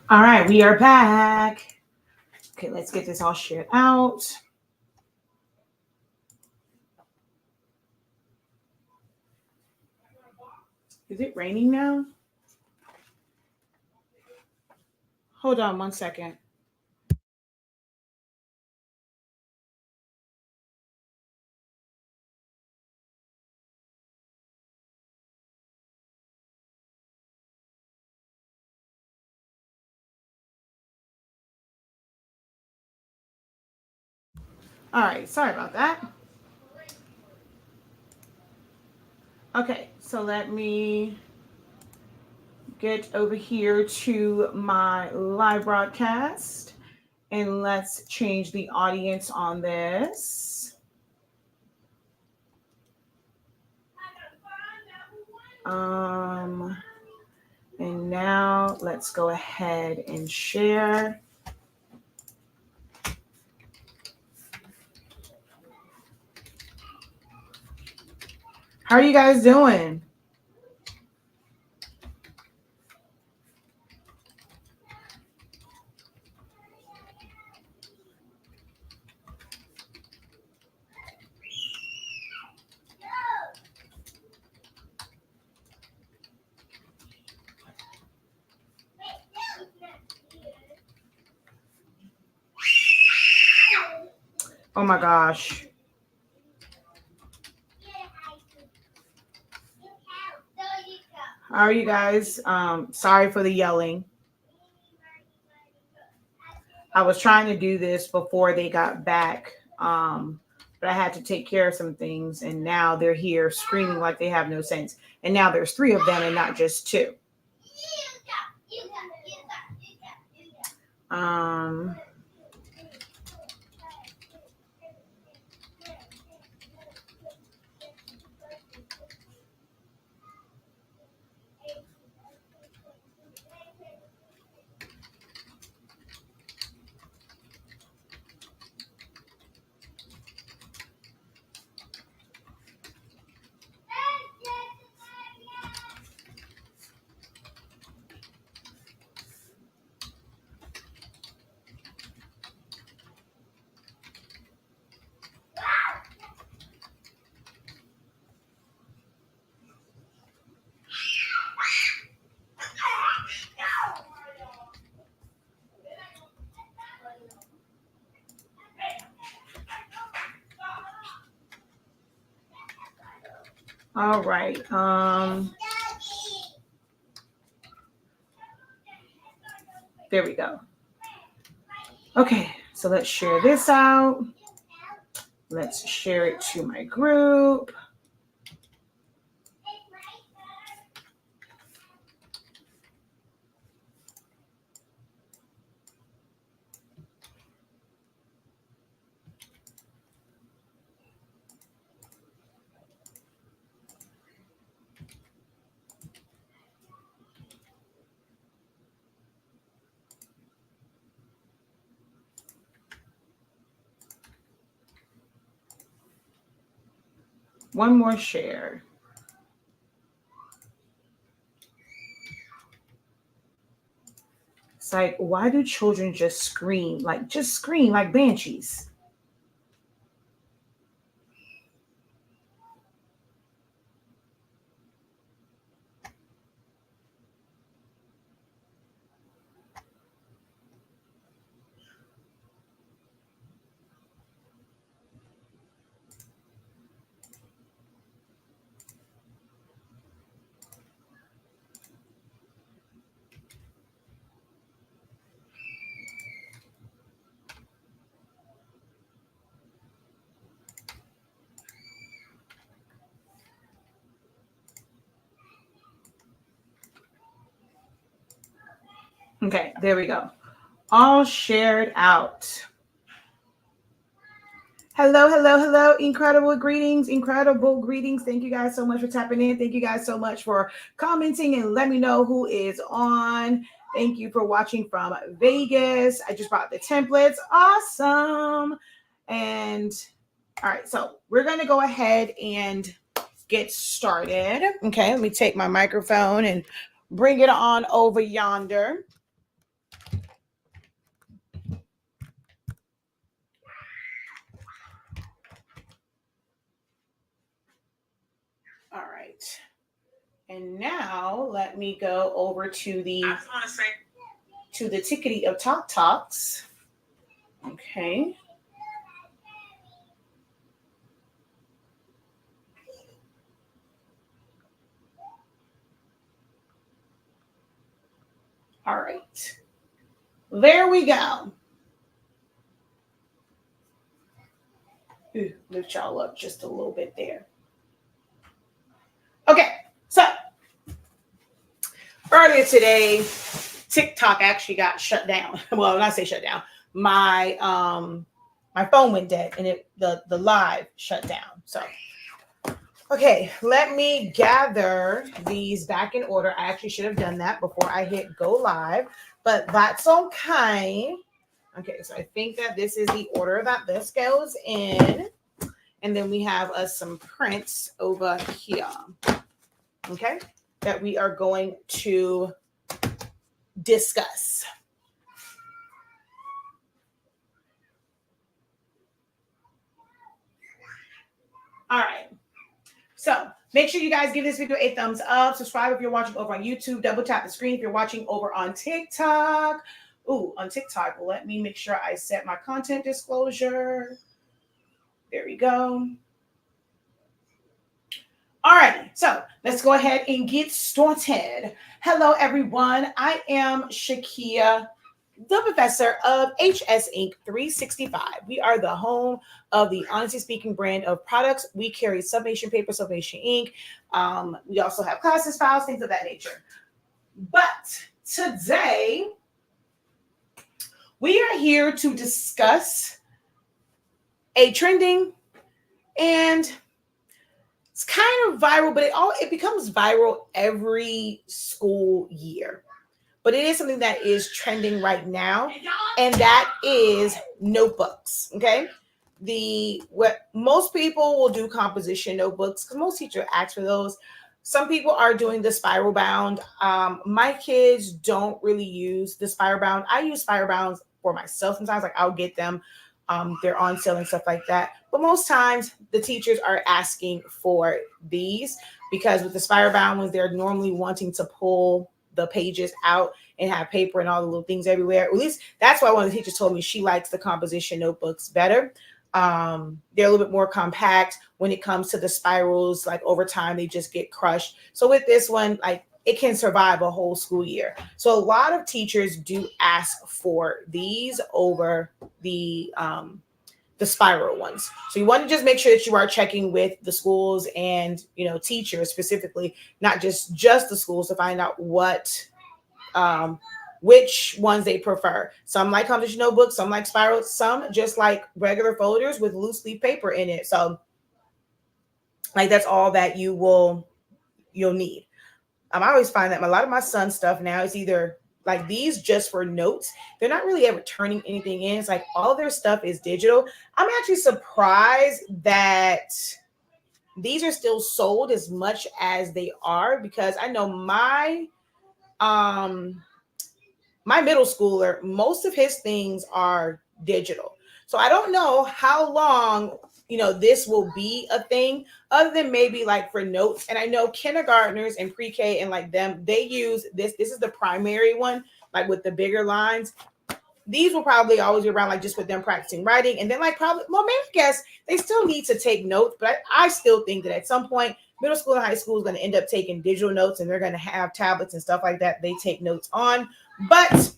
All right, we are back. Okay, let's get this all shared out. Is it raining now? Hold on 1 second. All right, sorry about that. Okay, so let me get over here to my live broadcast and let's change the audience on this. Um, and now let's go ahead and share. How are you guys doing? Oh my gosh. How are you guys? Sorry for the yelling. I was trying to do this before they got back, but I had to take care of some things, and now they're here screaming like they have no sense. And now there's three of them and not just two. Um, all right. There we go. Okay, so let's share this out. Let's share it to my group. One more share. It's like, why do children just scream? Like, just scream like banshees. Okay, there we go. All shared out. Hello, hello, hello. Incredible greetings, incredible greetings. Thank you guys so much for tapping in. Thank you guys so much for commenting and let me know who is on. Thank you for watching from Vegas. I just brought the templates. Awesome. And all right, so we're going to go ahead and get started. Okay, let me take my microphone and bring it on over yonder. And now let me go over to the tickety of Talk Talks. Okay. All right. There we go. Ooh, lift y'all up just a little bit there. Okay. So earlier today, TikTok actually got shut down. Well, when I say shut down, my my phone went dead and the live shut down. So okay, let me gather these back in order. I actually should have done that before I hit go live, but that's okay. Okay, so I think that this is the order that this goes in. And then we have some prints over here. Okay, that we are going to discuss. All right. So make sure you guys give this video a thumbs up. Subscribe if you're watching over on YouTube. Double tap the screen if you're watching over on TikTok. Ooh, on TikTok, let me make sure I set my content disclosure. There we go. All right, so let's go ahead and get started. Hello, everyone. I am Shakia, the professor of HS Inc. 365. We are the home of the Honestly Speaking brand of products. We carry Summation Paper, Summation Ink. We also have classes, files, things of that nature. But today, we are here to discuss a trending and it's kind of viral, but it becomes viral every school year. But it is something that is trending right now, and that is notebooks. Okay, what most people will do composition notebooks because most teachers ask for those. Some people are doing the spiral bound. My kids don't really use the spiral bound. I use spiral bounds for myself sometimes. Like I'll get them. They're on sale and stuff like that. But most times the teachers are asking for these because with the spiral bound ones, they're normally wanting to pull the pages out and have paper and all the little things everywhere. At least that's why one of the teachers told me she likes the composition notebooks better. They're a little bit more compact when it comes to the spirals. Like over time, they just get crushed. So with this one, like it can survive a whole school year. So a lot of teachers do ask for these over the spiral ones. So you want to just make sure that you are checking with the schools and teachers specifically, not just the schools, to find out what which ones they prefer. Some like composition notebooks, some like spirals, some just like regular folders with loose leaf paper in it. So like that's all that you'll need. I always find that a lot of my son's stuff now is either like these just for notes. They're not really ever turning anything in. It's like all their stuff is digital. I'm actually surprised that these are still sold as much as they are because I know my middle schooler, most of his things are digital. So I don't know how long this will be a thing other than maybe like for notes. And I know kindergartners and pre-K and like them, they use this. This is the primary one, like with the bigger lines. These will probably always be around, like just with them practicing writing. And then like probably, well, maybe I guess they still need to take notes, but I still think that at some point, middle school and high school is going to end up taking digital notes and they're going to have tablets and stuff like that they take notes on. But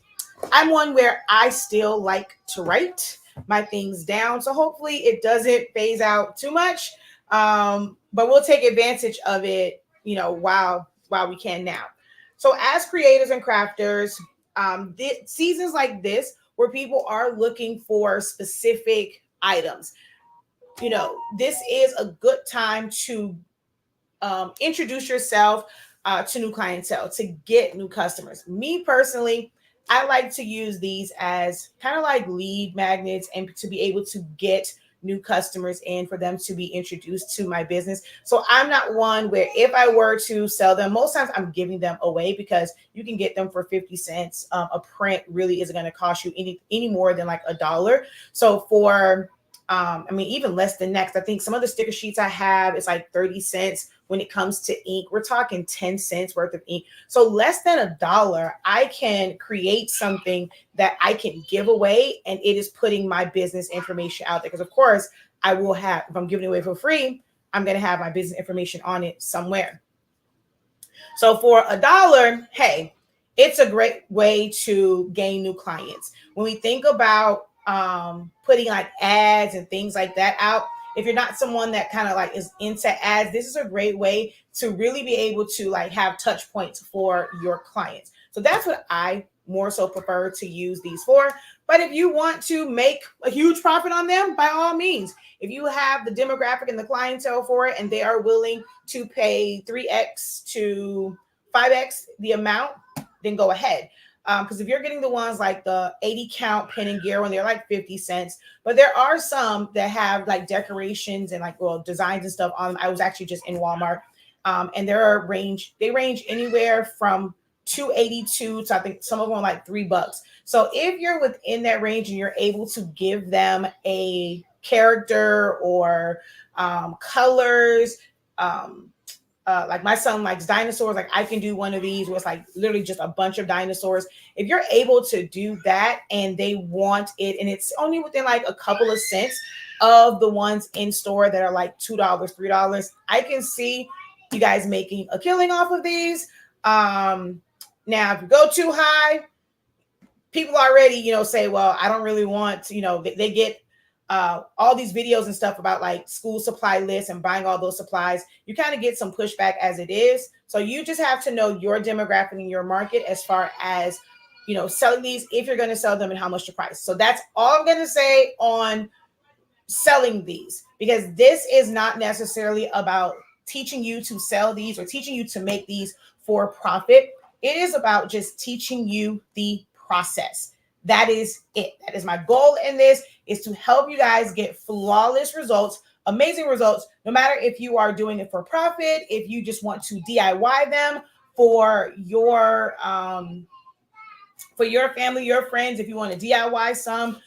I'm one where I still like to write my things down. So hopefully it doesn't phase out too much. But we'll take advantage of it, while we can now. So as creators and crafters, seasons like this where people are looking for specific items, this is a good time to introduce yourself to new clientele, to get new customers. Me personally, I like to use these as kind of like lead magnets and to be able to get new customers in for them to be introduced to my business. So I'm not one where if I were to sell them, most times I'm giving them away because you can get them for 50 cents. A print really isn't going to cost you any more than like $1. So for even less than next, I think some of the sticker sheets I have is like 30 cents when it comes to ink. We're talking 10 cents worth of ink. So less than $1, I can create something that I can give away, and it is putting my business information out there. Because of course I will have, if I'm giving it away for free, I'm going to have my business information on it somewhere. So for $1, hey, it's a great way to gain new clients. When we think about putting like ads and things like that out, if you're not someone that kind of like is into ads, this is a great way to really be able to like have touch points for your clients. So that's what I more so prefer to use these for. But if you want to make a huge profit on them, by all means, if you have the demographic and the clientele for it, and they are willing to pay 3x to 5x the amount, then go ahead. Because if you're getting the ones like the 80 count pen and gear, when they're like 50 cents, but there are some that have like decorations and like, well, designs and stuff on them. I was actually just in Walmart, and they range anywhere from $2.82 to I think some of them are like $3. So if you're within that range and you're able to give them a character or colors, like my son likes dinosaurs, like I can do one of these where it's like literally just a bunch of dinosaurs. If you're able to do that and they want it, and it's only within like a couple of cents of the ones in store that are like $2, $3, I can see you guys making a killing off of these. Now, if you go too high, people already, say, well, I don't really want, they get all these videos and stuff about like school supply lists and buying all those supplies. You kind of get some pushback as it is. So you just have to know your demographic and your market as far as, selling these, if you're going to sell them and how much the price. So that's all I'm going to say on selling these, because this is not necessarily about teaching you to sell these or teaching you to make these for profit. It is about just teaching you the process. That is it. That is my goal in this, is to help you guys get flawless results, amazing results, no matter if you are doing it for profit, if you just want to DIY them for your family, your friends, if you want to DIY some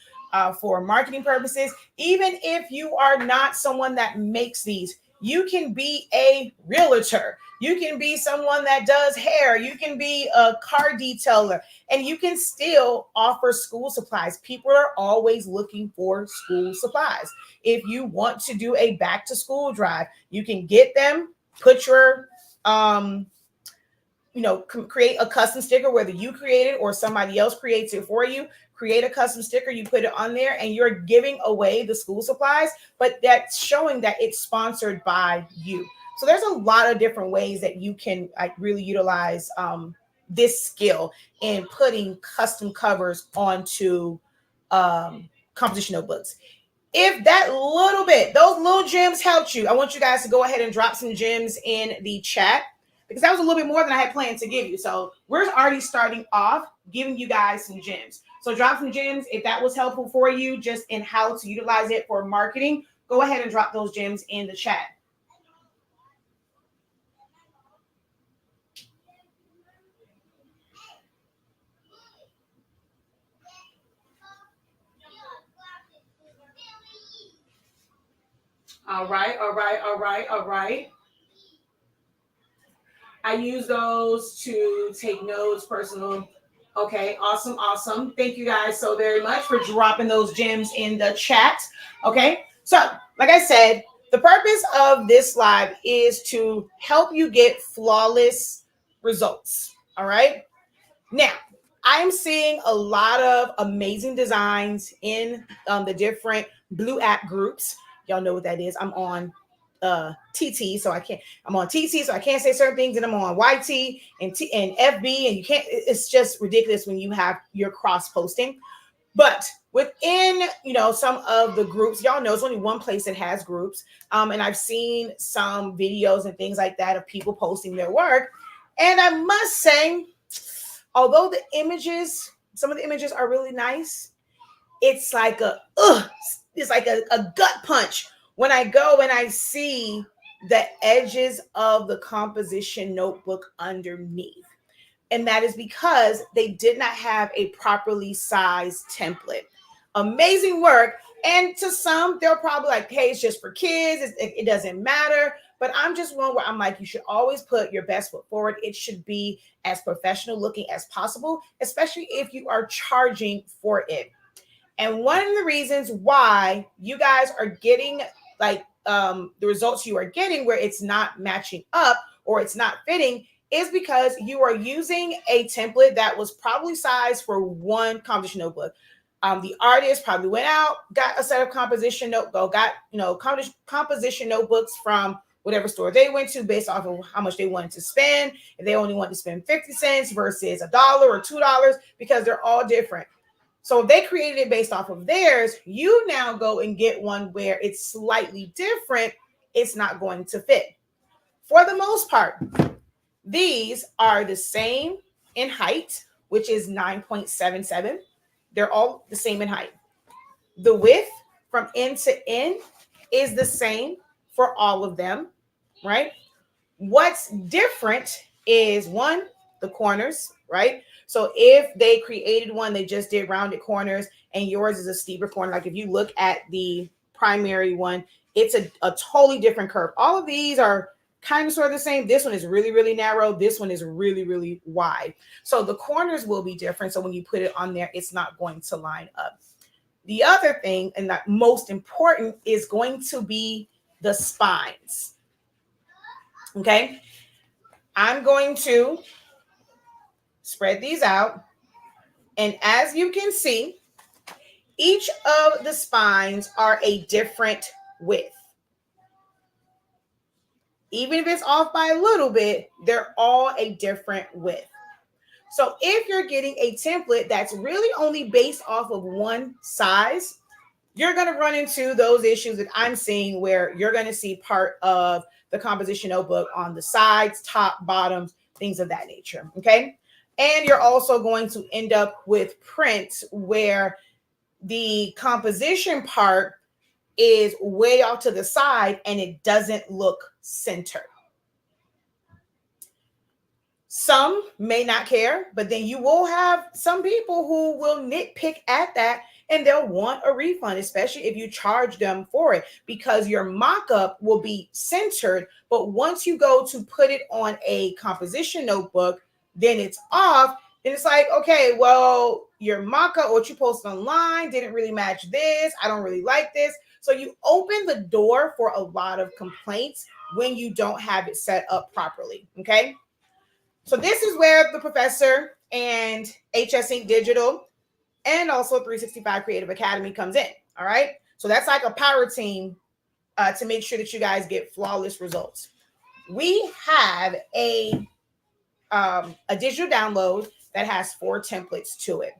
for marketing purposes. Even if you are not someone that makes these, you can be a realtor. You can be someone that does hair. You can be a car detailer, and you can still offer school supplies. People are always looking for school supplies. If you want to do a back to school drive, you can get them, put your, create a custom sticker, whether you create it or somebody else creates it for you. Create a custom sticker, you put it on there, and you're giving away the school supplies, but that's showing that it's sponsored by you. So there's a lot of different ways that you can really utilize this skill in putting custom covers onto composition notebooks. If that little bit, those little gems helped you, I want you guys to go ahead and drop some gems in the chat, because that was a little bit more than I had planned to give you. So we're already starting off giving you guys some gems. So drop some gems if that was helpful for you, just in how to utilize it for marketing. Go ahead and drop those gems in the chat. All right. I use those to take notes, personal. Okay, awesome. Thank you guys so very much for dropping those gems in the chat. Okay, so like I said, the purpose of this live is to help you get flawless results. All right. Now, I'm seeing a lot of amazing designs in the different Blue App groups. Y'all know what that is. I'm on TT, so I'm on TT, so I can't say certain things, and I'm on YT and FB, and you can't. It's just ridiculous when you have your cross posting. But within, some of the groups, y'all know it's only one place that has groups. And I've seen some videos and things like that of people posting their work. And I must say, although some of the images are really nice, it's like a gut punch when I go and I see the edges of the composition notebook underneath. And that is because they did not have a properly sized template. Amazing work. And to some, they're probably like, hey, it's just for kids. It doesn't matter. But I'm just one where I'm like, you should always put your best foot forward. It should be as professional looking as possible, especially if you are charging for it. And one of the reasons why you guys are getting like the results you are getting where it's not matching up or it's not fitting is because you are using a template that was probably sized for one composition notebook. The artist probably went out, got a set of composition notebook, got composition notebooks from whatever store they went to based off of how much they wanted to spend. If they only wanted to spend 50 cents versus $1 or $2, because they're all different. So if they created it based off of theirs, you now go and get one where it's slightly different. It's not going to fit. For the most part, these are the same in height, which is 9.77. They're all the same in height. The width from end to end is the same for all of them, right? What's different is one, the corners, right? So if they created one, they just did rounded corners and yours is a steeper corner. Like if you look at the primary one, it's a totally different curve. All of these are kind of sort of the same. This one is really, really narrow. This one is really, really wide. So the corners will be different. So when you put it on there, it's not going to line up. The other thing, and that most important, is going to be the spines. Okay. I'm going to spread these out. And as you can see, each of the spines are a different width. Even if it's off by a little bit, they're all a different width. So if you're getting a template that's really only based off of one size, you're going to run into those issues that I'm seeing where you're going to see part of the composition notebook on the sides, top, bottoms, things of that nature. Okay. And you're also going to end up with prints where the composition part is way off to the side and it doesn't look centered. Some may not care, but then you will have some people who will nitpick at that and they'll want a refund, especially if you charge them for it, because your mock-up will be centered. But once you go to put it on a composition notebook, then it's off. And it's like, okay, well, your mock-up, what you posted online didn't really match this. I don't really like this. So you open the door for a lot of complaints when you don't have it set up properly. Okay. So this is where the professor and HS Ink Digital and also 365 Creative Academy comes in. All right. So that's like a power team to make sure that you guys get flawless results. We have a digital download that has 4 templates to it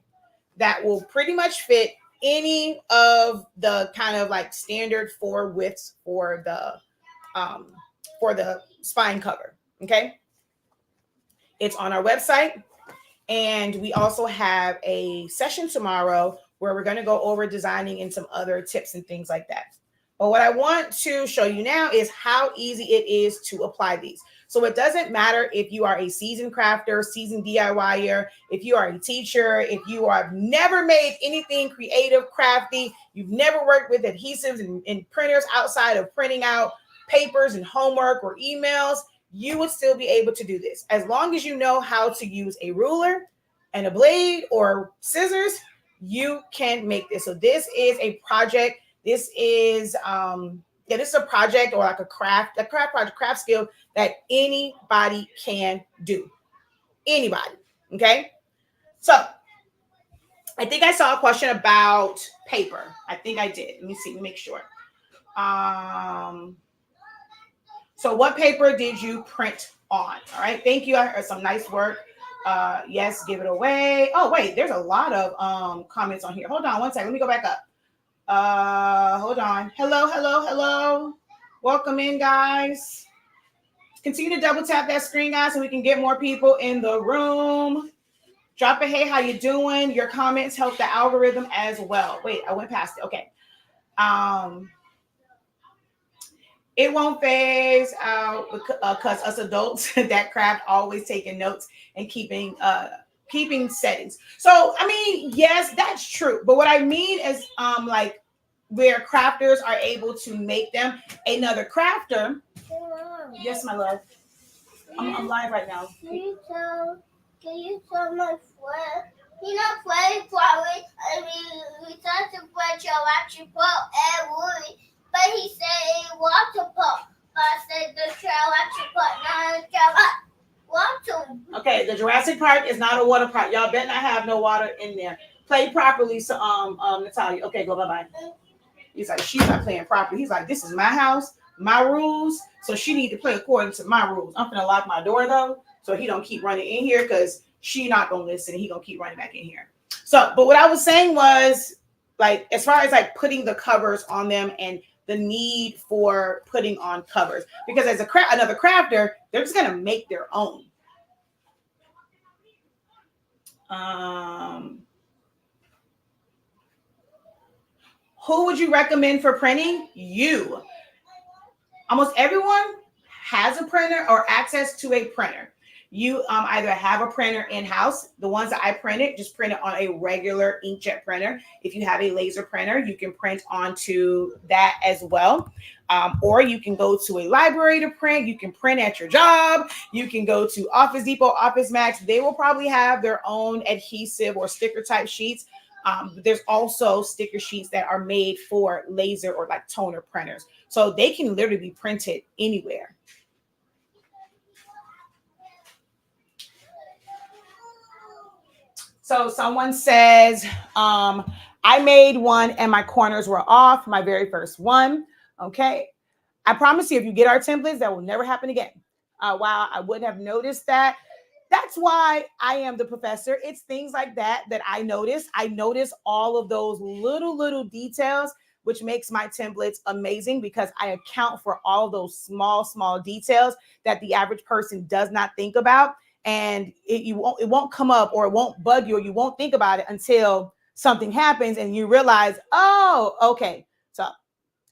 that will pretty much fit any of the kind of like standard 4 widths for the spine cover. Okay. It's on our website. And we also have a session tomorrow where we're going to go over designing and some other tips and things like that. But what I want to show you now is how easy it is to apply these. So it doesn't matter if you are a seasoned crafter, seasoned DIYer, if you are a teacher, if you have never made anything creative, crafty, you've never worked with adhesives and printers outside of printing out papers and homework or emails, you would still be able to do this. As long as you know how to use a ruler and a blade or scissors, you can make this. So this is a project. This is this is a project or like a craft project, craft skill that anybody can do. Anybody. Okay. So I think I saw a question about paper. I think I did. Let me see. Let me make sure. So what paper did you print on? All right. Thank you. I heard some nice work. Yes, give it away. Oh, wait, there's a lot of comments on here. Hold on one second. Let me go back up. Hold on. Hello. Welcome in, guys. Continue to double tap that screen, guys, so we can get more people in the room. Drop a hey, how you doing? Your comments help the algorithm as well. Wait, I went past it. Okay. It won't phase out because us adults that craft always taking notes and keeping settings. So I mean, yes, that's true. But what I mean is like where crafters are able to make them. Another crafter. Yes, my love. I'm live right now. Can you tell my friend? He's not playing flowers. I mean, we tried to put your electric pole and wood, but he said water pole. But I said the electric pole, not a water. Okay, the Jurassic Park is not a water park. Y'all better not have no water in there. Play properly, so Natalia. Okay, go bye. He's like, she's not playing properly. He's like, this is my house, my rules, so she need to play according to my rules. I'm gonna lock my door though, so he don't keep running in here because she not gonna listen. He gonna keep running back in here. So, but what I was saying was, like, as far as like putting the covers on them and the need for putting on covers, because as another crafter, they're just gonna make their own. Who would you recommend for printing? You. Almost everyone has a printer or access to a printer. You either have a printer in-house. The ones that I printed, just print it on a regular inkjet printer. If you have a laser printer, you can print onto that as well. Or you can go to a library to print. You can print at your job. You can go to Office Depot, Office Max. They will probably have their own adhesive or sticker type sheets. There's also sticker sheets that are made for laser or like toner printers. So they can literally be printed anywhere. So someone says, I made one and my corners were off, my very first one. Okay. I promise you, if you get our templates, that will never happen again. Wow, I wouldn't have noticed that. That's why I am the professor. It's things like that that I notice. I notice all of those little details, which makes my templates amazing because I account for all those small details that the average person does not think about. And it won't come up, or it won't bug you, or you won't think about it until something happens and you realize, oh, okay. So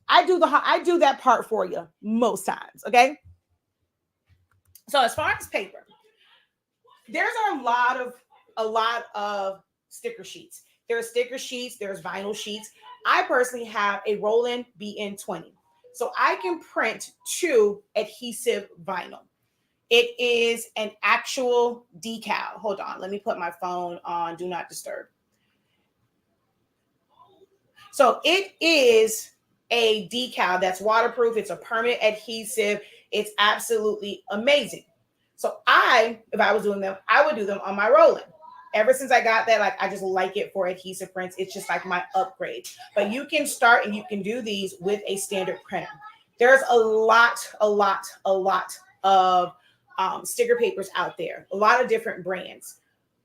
I do that part for you most times. Okay. So as far as paper, there's a lot of sticker sheets. There's sticker sheets, there's vinyl sheets. I personally have a Roland BN20. So I can print to adhesive vinyl. It is an actual decal. Hold on, let me put my phone on Do Not Disturb. So it is a decal that's waterproof. It's a permanent adhesive. It's absolutely amazing. So if I was doing them, I would do them on my Roland. Ever since I got that, like, I just like it for adhesive prints. It's just like my upgrade. But you can start and you can do these with a standard printer. There's a lot of sticker papers out there, a lot of different brands.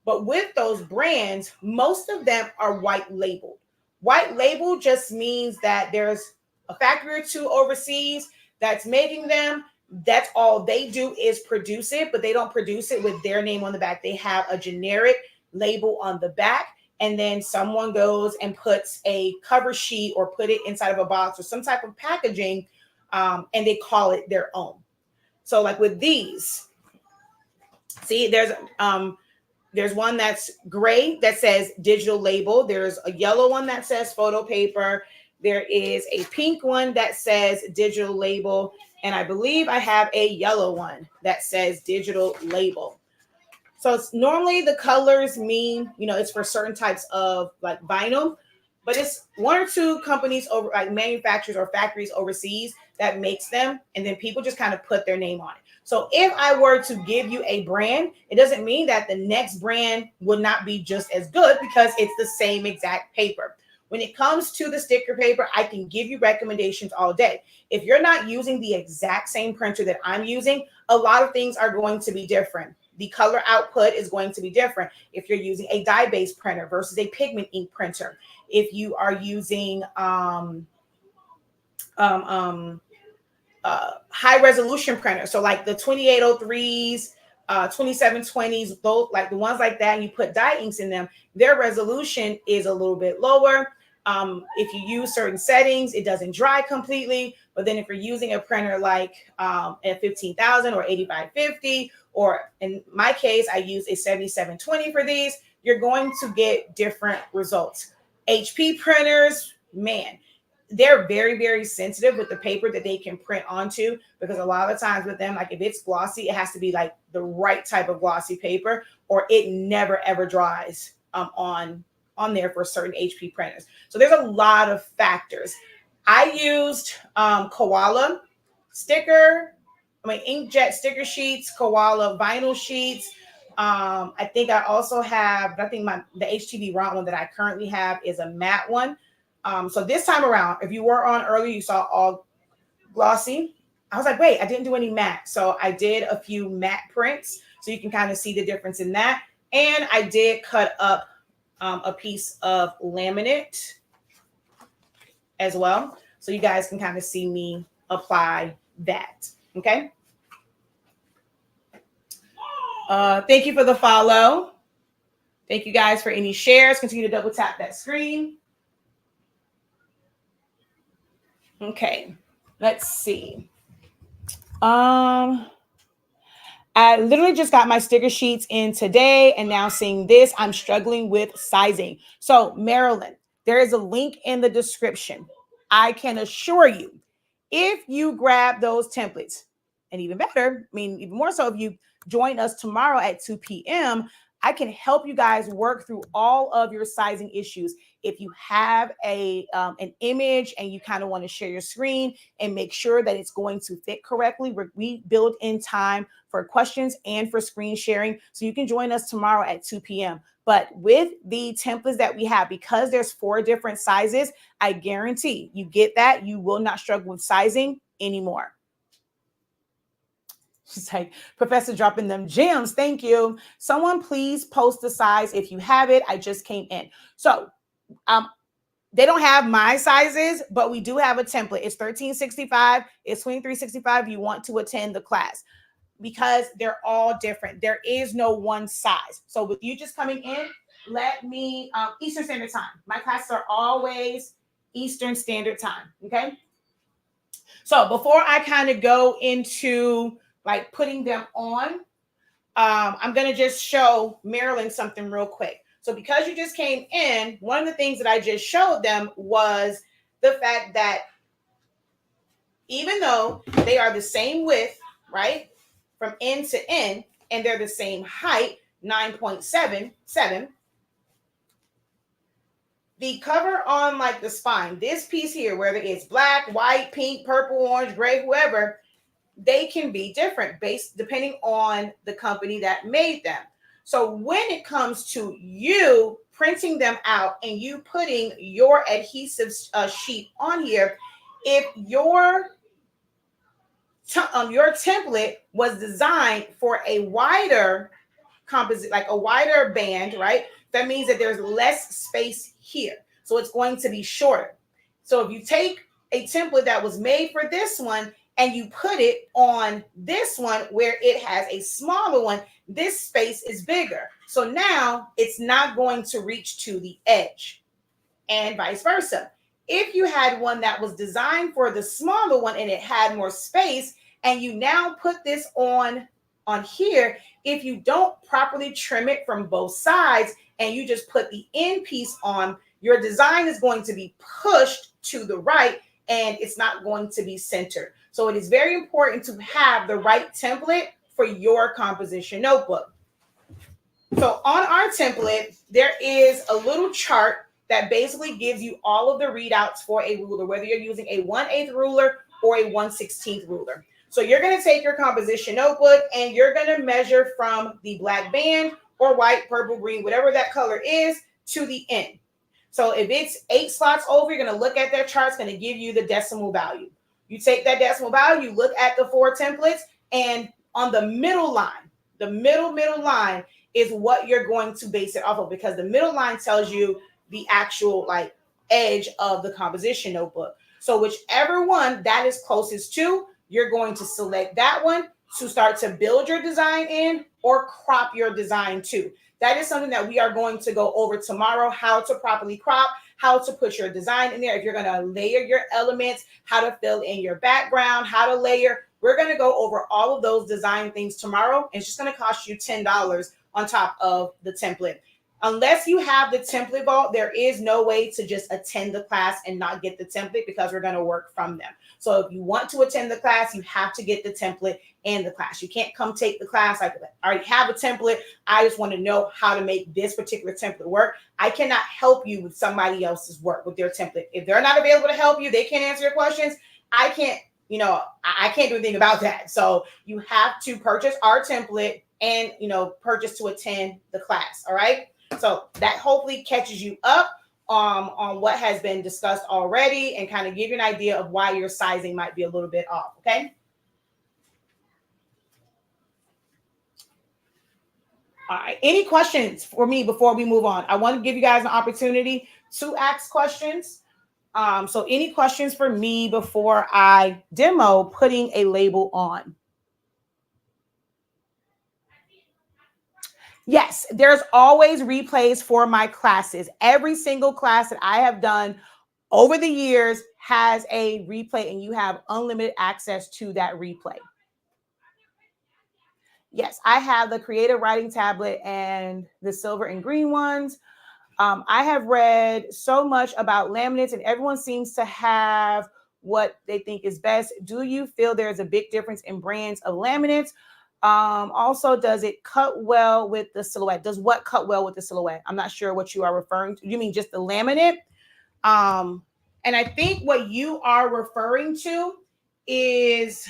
But with those brands, most of them are white labeled. White label just means that there's a factory or two overseas that's making them. That's all they do is produce it, but they don't produce it with their name on the back. They have a generic label on the back, and then someone goes and puts a cover sheet or put it inside of a box or some type of packaging, and they call it their own. So like with these, see, there's one that's gray that says digital label. There's a yellow one that says photo paper. There is a pink one that says digital label. And I believe I have a yellow one that says digital label. So it's normally the colors mean, it's for certain types of like vinyl, but it's one or two companies over, like manufacturers or factories overseas that makes them. And then people just kind of put their name on it. So if I were to give you a brand, it doesn't mean that the next brand would not be just as good because it's the same exact paper. When it comes to the sticker paper, I can give you recommendations all day. If you're not using the exact same printer that I'm using, a lot of things are going to be different. The color output is going to be different if you're using a dye-based printer versus a pigment ink printer. If you are using high resolution printer, so like the 2803s, 2720s, those like the ones like that, and you put dye inks in them, their resolution is a little bit lower. If you use certain settings, it doesn't dry completely. But then if you're using a printer like a 15,000 or 8550, or in my case, I use a 7720 for these, you're going to get different results. HP printers, man, they're very, very sensitive with the paper that they can print onto, because a lot of times with them, like if it's glossy, it has to be like the right type of glossy paper, or it never ever dries on there for certain HP printers. So there's a lot of factors. I used Koala inkjet sticker sheets, Koala vinyl sheets. I think I also have, I think the HTV ROM one that I currently have is a matte one. So this time around, if you were on earlier, you saw all glossy. I was like, wait, I didn't do any matte. So I did a few matte prints, so you can kind of see the difference in that. And I did cut up a piece of laminate as well, so you guys can kind of see me apply that. Okay. Thank you for the follow. Thank you guys for any shares. Continue to double tap that screen. Okay, let's see. I literally just got my sticker sheets in today, and now seeing this, I'm struggling with sizing. So Marilyn, there is a link in the description. I can assure you, if you grab those templates, and even better, I mean, even more so, if you join us tomorrow at 2 p.m., I can help you guys work through all of your sizing issues. If you have an image and you kind of want to share your screen and make sure that it's going to fit correctly, we build in time for questions and for screen sharing. So you can join us tomorrow at 2 p.m. But with the templates that we have, because there's 4 different sizes, I guarantee you get that. You will not struggle with sizing anymore. She's like, Professor dropping them gems. Thank you. Someone please post the size if you have it. I just came in. So they don't have my sizes, but we do have a template. It's 1365. It's 2365. You want to attend the class, because they're all different. There is no one size. So with you just coming in, let me, Eastern Standard Time. My classes are always Eastern Standard Time. Okay. So before I kind of go into like putting them on, I'm going to just show Marilyn something real quick. So because you just came in, one of the things that I just showed them was the fact that even though they are the same width, right, from end to end, and they're the same height, 9.77, the cover on like the spine, this piece here, whether it's black, white, pink, purple, orange, gray, whoever, they can be different depending on the company that made them. So when it comes to you printing them out and you putting your adhesive sheet on here, if your template was designed for a wider composite, like a wider band, right? That means that there's less space here. So it's going to be shorter. So if you take a template that was made for this one and you put it on this one where it has a smaller one, this space is bigger. So now it's not going to reach to the edge, and vice versa. If you had one that was designed for the smaller one and it had more space, and you now put this on here, if you don't properly trim it from both sides and you just put the end piece on, your design is going to be pushed to the right and it's not going to be centered. So it is very important to have the right template for your composition notebook. So on our template, there is a little chart that basically gives you all of the readouts for a ruler, whether you're using a 1/8 ruler or a 1/16 ruler. So you're going to take your composition notebook and you're going to measure from the black band or white, purple, green, whatever that color is, to the end. So if it's 8 slots over, you're going to look at that chart. It's going to give you the decimal value. You take that decimal value, you look at the 4 templates, and on the middle line, the middle line is what you're going to base it off of, because the middle line tells you the actual like edge of the composition notebook. So whichever one that is closest to, you're going to select that one to start to build your design in or crop your design to. That is something that we are going to go over tomorrow, how to properly crop, how to put your design in there, if you're going to layer your elements, how to fill in your background, how to layer. We're going to go over all of those design things tomorrow. It's just going to cost you $10 on top of the template. Unless you have the template vault, there is no way to just attend the class and not get the template because we're going to work from them. So if you want to attend the class, you have to get the template and the class. You can't come take the class like, I already have a template. I just want to know how to make this particular template work. I cannot help you with somebody else's work with their template. If they're not available to help you, they can't answer your questions. I can't, I can't do anything about that. So you have to purchase our template and, purchase to attend the class. All right. So that hopefully catches you up on what has been discussed already and kind of give you an idea of why your sizing might be a little bit off, okay? All right, any questions for me before we move on? I want to give you guys an opportunity to ask questions. So any questions for me before I demo putting a label on? Yes, there's always replays for my classes. Every single class that I have done over the years has a replay, and you have unlimited access to that replay. Yes, I have the creative writing tablet and the silver and green ones. I have read so much about laminates, and everyone seems to have what they think is best. Do you feel there's a big difference in brands of laminates? Also, does it cut well with the silhouette? Does what cut well with the silhouette? I'm not sure what you are referring to. You mean just the laminate? And I think what you are referring to is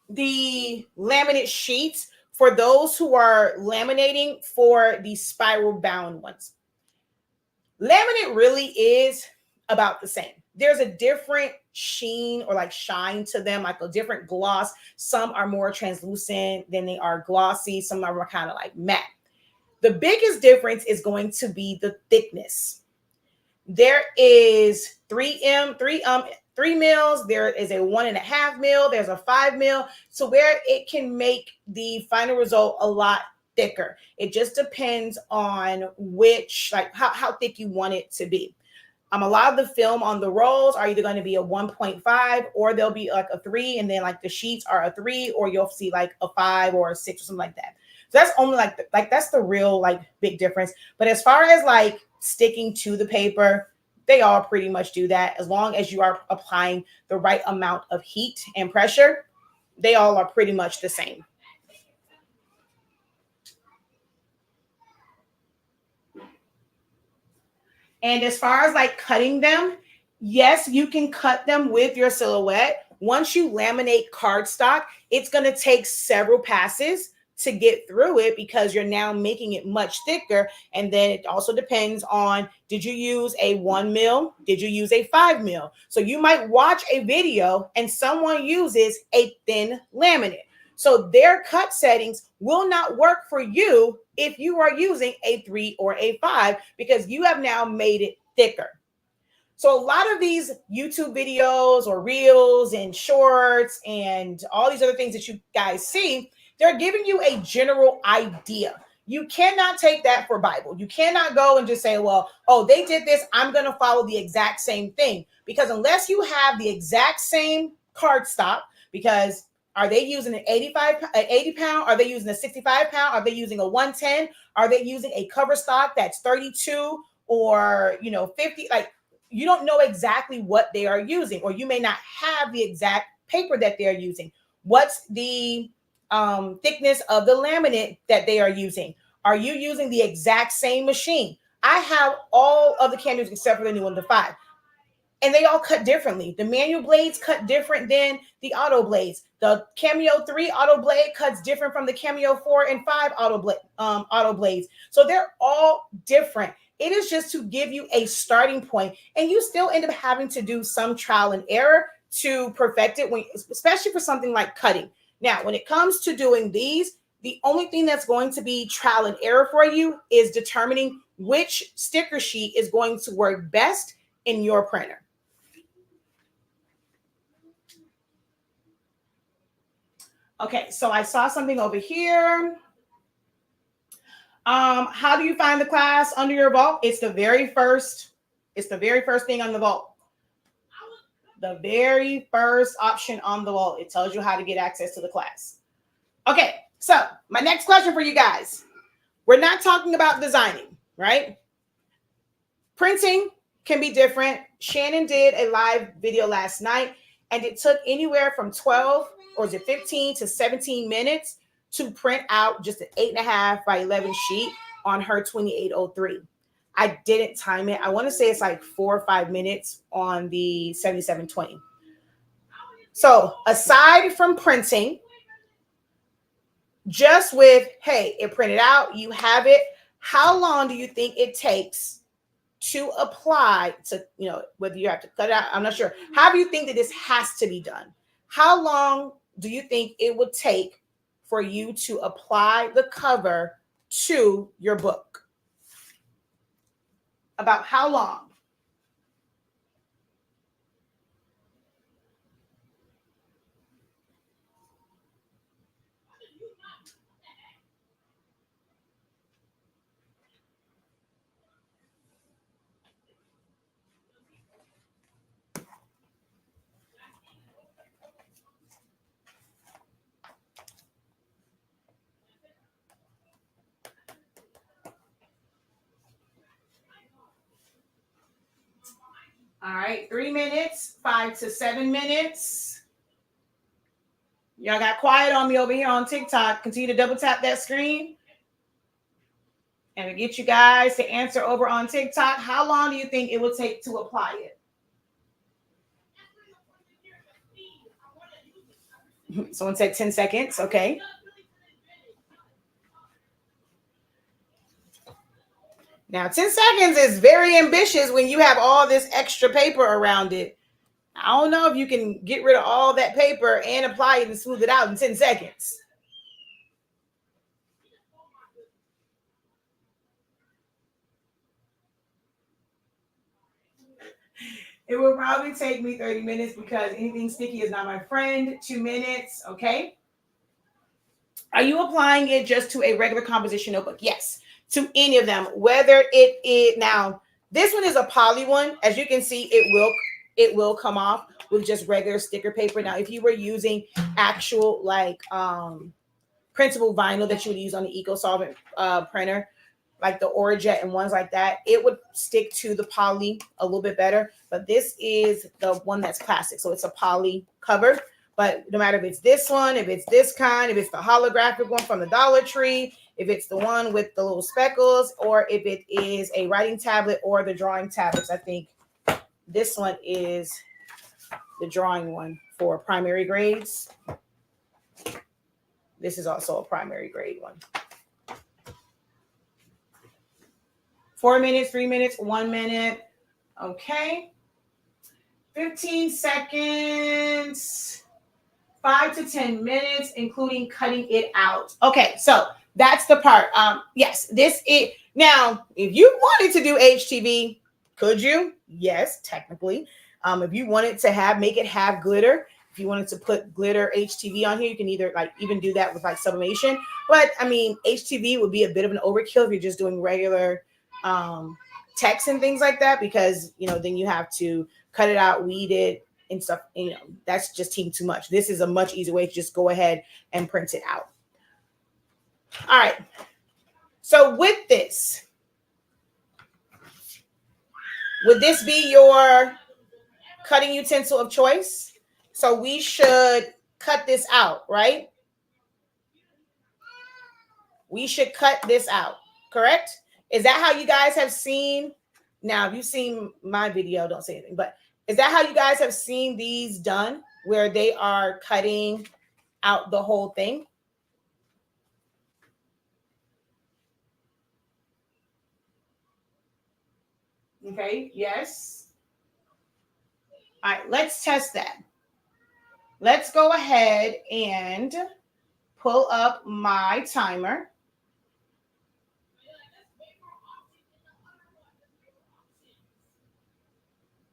the laminate sheets for those who are laminating for the spiral bound ones. Laminate really is about the same. There's a different sheen or like shine to them, like a different gloss. Some are more translucent than they are glossy. Some are kind of like matte. The biggest difference is going to be the thickness. There is 3 mils. There is a 1.5 mil. There's a 5 mil. So where it can make the final result a lot thicker. It just depends on which, like how thick you want it to be. A lot of the film on the rolls are either going to be a 1.5 or they'll be like a 3, and then like the sheets are a 3, or you'll see like a 5 or a 6 or something like that. So that's only like that's the real like big difference. But as far as like sticking to the paper, they all pretty much do that. As long as you are applying the right amount of heat and pressure, they all are pretty much the same. And as far as like cutting them, yes, you can cut them with your silhouette. Once you laminate cardstock, it's going to take several passes to get through it because you're now making it much thicker. And then it also depends on, did you use a 1 mil? Did you use a 5 mil? So you might watch a video and someone uses a thin laminate. So their cut settings will not work for you if you are using a 3 or a 5 because you have now made it thicker. So a lot of these YouTube videos or reels and shorts and all these other things that you guys see, they're giving you a general idea. You cannot take that for Bible. You cannot go and just say, well, oh, they did this, I'm going to follow the exact same thing. Because unless you have the exact same cardstock, because are they using an 80 pound? Are they using a 65 pound? Are they using a 110? Are they using a cover stock that's 32 or 50? Like, you don't know exactly what they are using, or you may not have the exact paper that they're using. What's the thickness of the laminate that they are using? Are you using the exact same machine? I have all of the cameos except for the new one, the 5. And they all cut differently. The manual blades cut different than the auto blades. The Cameo 3 auto blade cuts different from the Cameo 4 and 5 auto blades. So they're all different. It is just to give you a starting point, and you still end up having to do some trial and error to perfect it, especially for something like cutting. Now, when it comes to doing these, the only thing that's going to be trial and error for you is determining which sticker sheet is going to work best in your printer. Okay, so I saw something over here. How do you find the class under your vault? It's the very first thing on the vault. The very first option on the vault. It tells you how to get access to the class. Okay, so my next question for you guys. We're not talking about designing, right? Printing can be different. Shannon did a live video last night, and it took anywhere from 12 or is it 15 to 17 minutes to print out just an 8.5 by 11 sheet on her 2803. I didn't time it. I want to say it's like 4 or 5 minutes on the 7720. So aside from printing, just with, hey, it printed out, you have it. How long do you think it takes to apply to, whether you have to cut it out? I'm not sure. How do you think that this has to be done? How long do you think it would take for you to apply the cover to your book? About how long? All right, 3 minutes, 5 to 7 minutes. Y'all got quiet on me over here on TikTok. Continue to double tap that screen. And to get you guys to answer over on TikTok, how long do you think it will take to apply it? Someone said 10 seconds. Okay. Now, 10 seconds is very ambitious when you have all this extra paper around it. I don't know if you can get rid of all that paper and apply it and smooth it out in 10 seconds. It will probably take me 30 minutes because anything sticky is not my friend. 2 minutes, okay? Are you applying it just to a regular composition notebook? Yes, to any of them. Whether it is, now, this one is a poly one. As you can see, it will come off with just regular sticker paper. Now, if you were using actual printable vinyl that you would use on the EcoSolvent printer, like the Orajet and ones like that, it would stick to the poly a little bit better. But this is the one that's plastic, so it's a poly cover. But no matter if it's this one, if it's this kind, if it's the holographic one from the Dollar Tree, if it's the one with the little speckles, or if it is a writing tablet or the drawing tablets, I think this one is the drawing one for primary grades. This is also a primary grade one. 4 minutes, 3 minutes, 1 minute. Okay. 15 seconds, 5 to 10 minutes, including cutting it out. Okay, so that's the part. Yes, this is now. If you wanted to do HTV, could you? Yes, technically. If you wanted to make it have glitter, if you wanted to put glitter HTV on here, you can either even do that with sublimation. But I mean, HTV would be a bit of an overkill if you're just doing regular text and things like that, because then you have to cut it out, weed it and stuff. That's just taking too much. This is a much easier way to just go ahead and print it out. All right. So with this, would this be your cutting utensil of choice? So we should cut this out, right? We should cut this out, correct? Is that how you guys have seen? Now, if you've seen my video, don't say anything, but is that how you guys have seen these done, where they are cutting out the whole thing? Okay, yes. All right, let's test that. Let's go ahead and pull up my timer.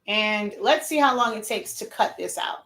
And let's see how long it takes to cut this out.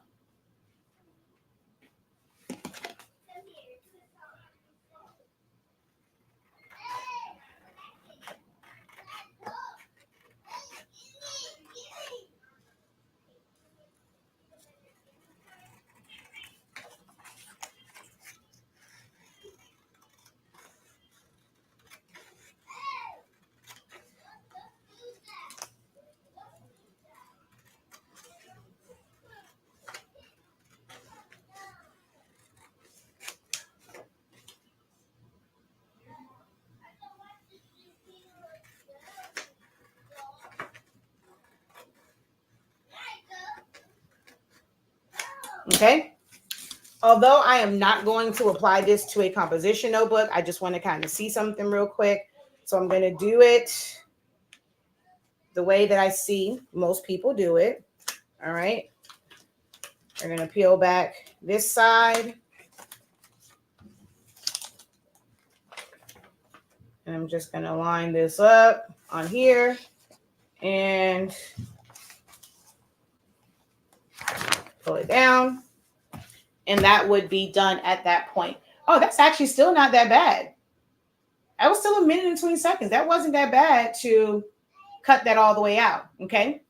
Okay. Although I am not going to apply this to a composition notebook, I just want to kind of see something real quick. So I'm going to do it the way that I see most people do it. All right. We're going to peel back this side. And I'm just going to line this up on here and pull it down. And that would be done at that point. Oh, that's actually still not that bad. That was still 1 minute and 20 seconds. That wasn't that bad to cut that all the way out. Okay.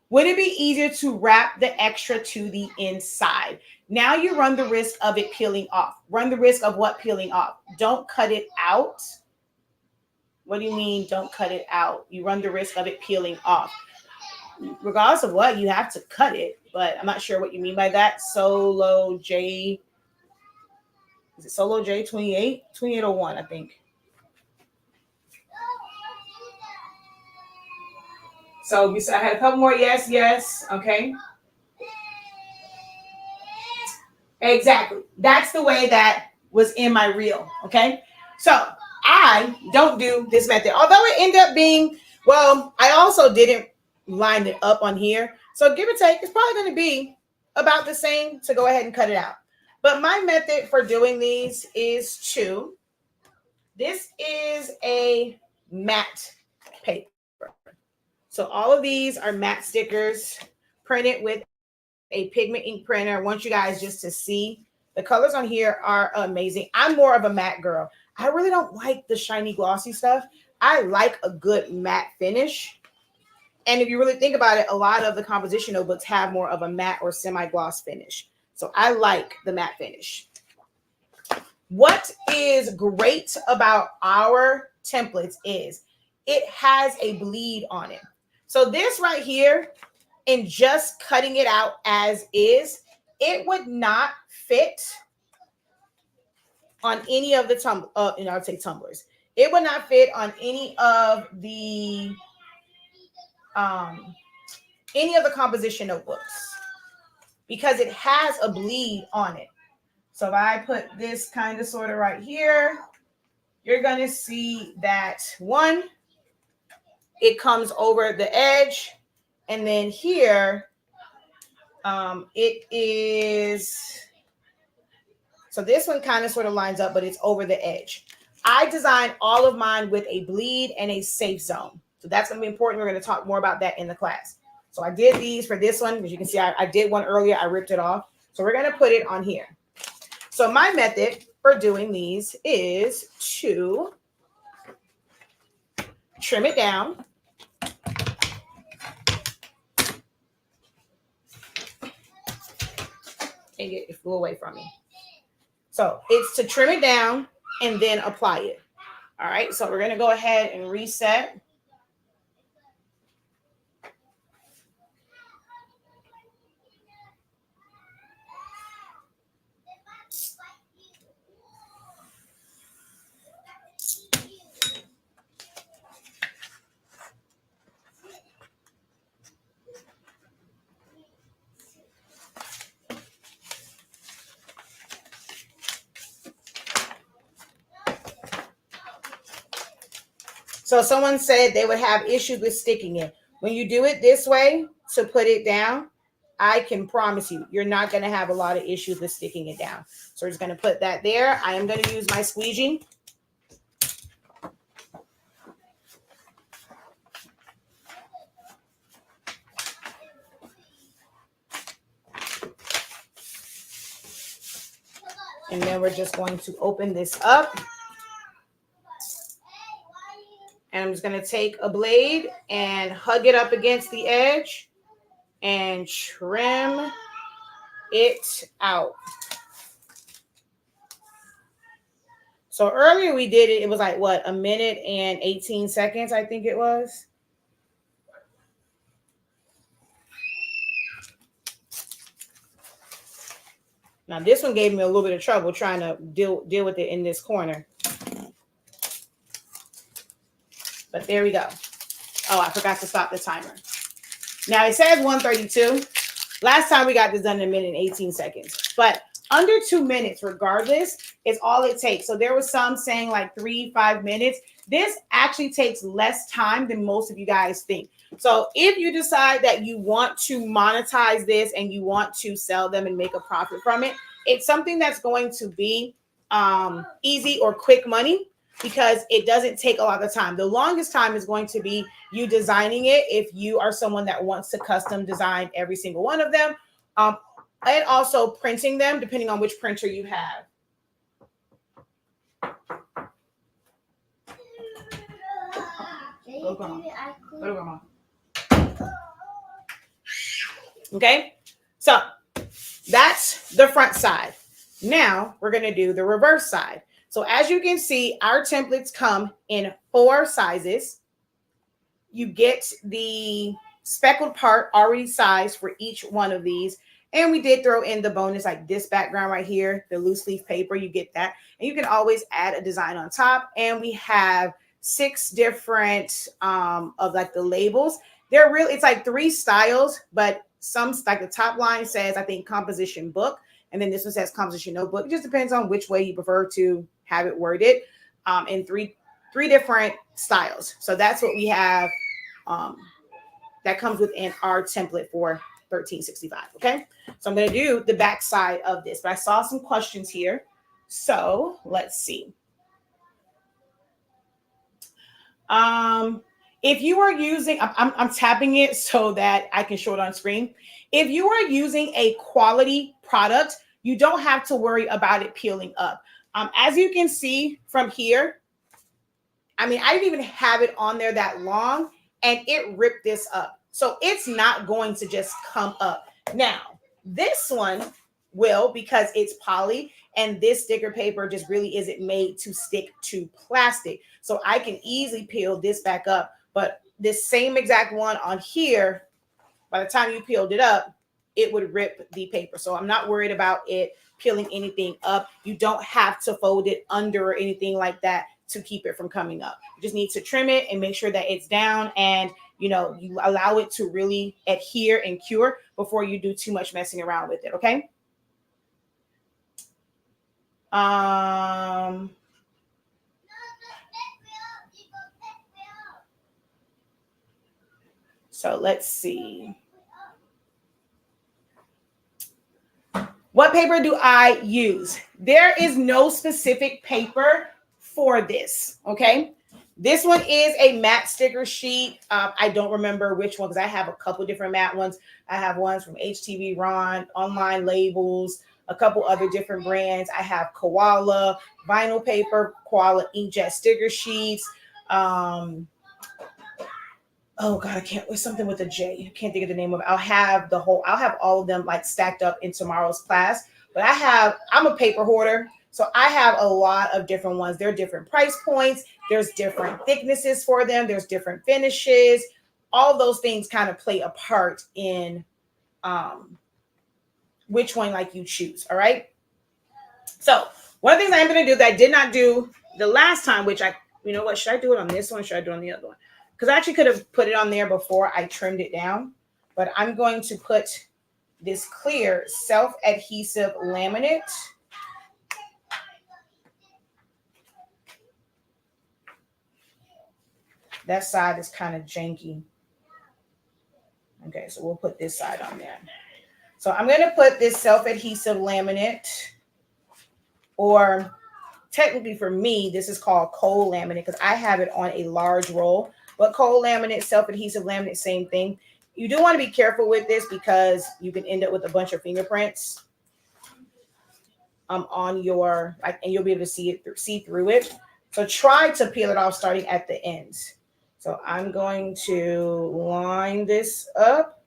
Would it be easier to wrap the extra to the inside? Now you run the risk of it peeling off. Run the risk of what peeling off? Don't cut it out. What do you mean don't cut it out? You run the risk of it peeling off. Regardless of what, you have to cut it, but I'm not sure what you mean by that. Solo J, is it Solo J 28? 2801, I think. So I had a couple more. Yes, yes. Okay. Exactly. That's the way that was in my reel. Okay. So I don't do this method, although it ended up being, well, I also didn't line it up on here. So give or take, it's probably going to be about the same to go ahead and cut it out. But my method for doing these is this is a matte paper. So all of these are matte stickers printed with a pigment ink printer. I want you guys just to see the colors on here are amazing. I'm more of a matte girl. I really don't like the shiny glossy stuff. I like a good matte finish. And if you really think about it, a lot of the composition notebooks have more of a matte or semi-gloss finish. So I like the matte finish. What is great about our templates is it has a bleed on it. So this right here, and just cutting it out as is, it would not fit on any of the I'd say tumblers. It would not fit on any of the composition notebooks because it has a bleed on it. So if I put this kind of sort of right here, you're going to see that one, it comes over the edge. And then here, it is, so this one kind of sort of lines up, but it's over the edge. I designed all of mine with a bleed and a safe zone. So that's going to be important. We're going to talk more about that in the class. So I did these for this one. As you can see, I did one earlier. I ripped it off. So we're going to put it on here. So my method for doing these is to trim it down. It flew away from me. So it's to trim it down and then apply it. All right. So we're going to go ahead and reset. So someone said they would have issues with sticking it. When you do it this way to put it down, I can promise you, you're not going to have a lot of issues with sticking it down. So we're just going to put that there. I am going to use my squeegee. And then we're just going to open this up. And I'm just going to take a blade and hug it up against the edge and trim it out. So earlier we did it. It was like, what, 1 minute and 18 seconds, I think it was. Now this one gave me a little bit of trouble trying to deal with it in this corner. But there we go. Oh, I forgot to stop the timer. Now it says 132. Last time we got this done in a minute and 18 seconds, but under 2 minutes, regardless, is all it takes. So there was some saying like 3-5 minutes. This actually takes less time than most of you guys think. So if you decide that you want to monetize this and you want to sell them and make a profit from it, it's something that's going to be easy or quick money because it doesn't take a lot of time. The longest time is going to be you designing it if you are someone that wants to custom design every single one of them. And also printing them depending on which printer you have. Go, Grandma. Okay, so that's the front side. Now we're going to do the reverse side. So as you can see, our templates come in 4 sizes. You get the speckled part already sized for each one of these. And we did throw in the bonus, like this background right here, the loose leaf paper, you get that. And you can always add a design on top. And we have 6 different of like the labels. They're really, it's like 3 styles, but some, like the top line says, I think, composition book. And then this one says composition notebook. It just depends on which way you prefer to have it worded in three different styles. So that's what we have that comes within our template for $13.65. Okay, so I'm going to do the back side of this, but I saw some questions here. So let's see. If you are using, I'm tapping it so that I can show it on screen. If you are using a quality product, you don't have to worry about it peeling up. As you can see from here, I mean, I didn't even have it on there that long and it ripped this up. So it's not going to just come up. Now, this one will, because it's poly and this sticker paper just really isn't made to stick to plastic. So I can easily peel this back up. But this same exact one on here, by the time you peeled it up, it would rip the paper. So I'm not worried about it peeling anything up. You don't have to fold it under or anything like that to keep it from coming up. You just need to trim it and make sure that it's down and you allow it to really adhere and cure before you do too much messing around with it. Okay. So let's see. What paper do I use? There is no specific paper for this, okay? This one is a matte sticker sheet. I don't remember which one because I have a couple different matte ones. I have ones from HTV Ron, Online Labels, a couple other different brands. I have Koala, vinyl paper, Koala inkjet sticker sheets. Oh God, I can't, it's something with a J. I can't think of the name of it. I'll have all of them like stacked up in tomorrow's class. But I'm a paper hoarder. So I have a lot of different ones. There are different price points. There's different thicknesses for them. There's different finishes. All those things kind of play a part in which one like you choose. All right. So one of the things I'm going to do that I did not do the last time, which should I do it on this one? Or should I do it on the other one? Because I actually could have put it on there before I trimmed it down, but I'm going to put this clear self-adhesive laminate. That side is kind of janky. Okay, so we'll put this side on there. So I'm going to put this self-adhesive laminate, or technically for me, this is called cold laminate because I have it on a large roll. But cold laminate, self-adhesive laminate, same thing. You do want to be careful with this because you can end up with a bunch of fingerprints on your, and you'll be able to see through it. So try to peel it off starting at the ends. So I'm going to line this up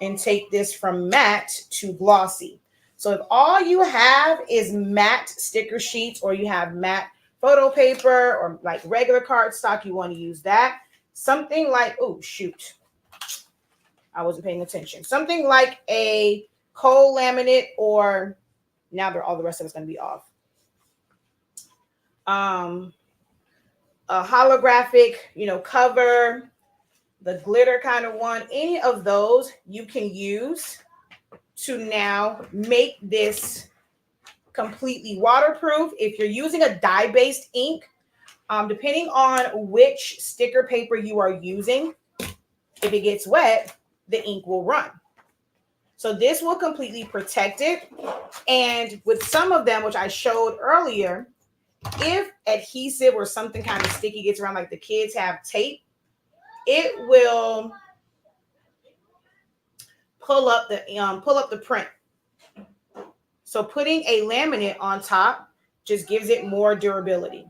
and take this from matte to glossy. So if all you have is matte sticker sheets or you have matte photo paper or like regular cardstock, you want to use that. Something like, oh, shoot. I wasn't paying attention. Something like a cold laminate, or now all the rest of it's going to be off. A holographic, cover. the glitter kind of one, any of those you can use to now make this completely waterproof. If you're using a dye-based ink, depending on which sticker paper you are using, if it gets wet, the ink will run. So this will completely protect it. And with some of them, which I showed earlier, if adhesive or something kind of sticky gets around, like the kids have tape, it will pull up the print. So putting a laminate on top just gives it more durability.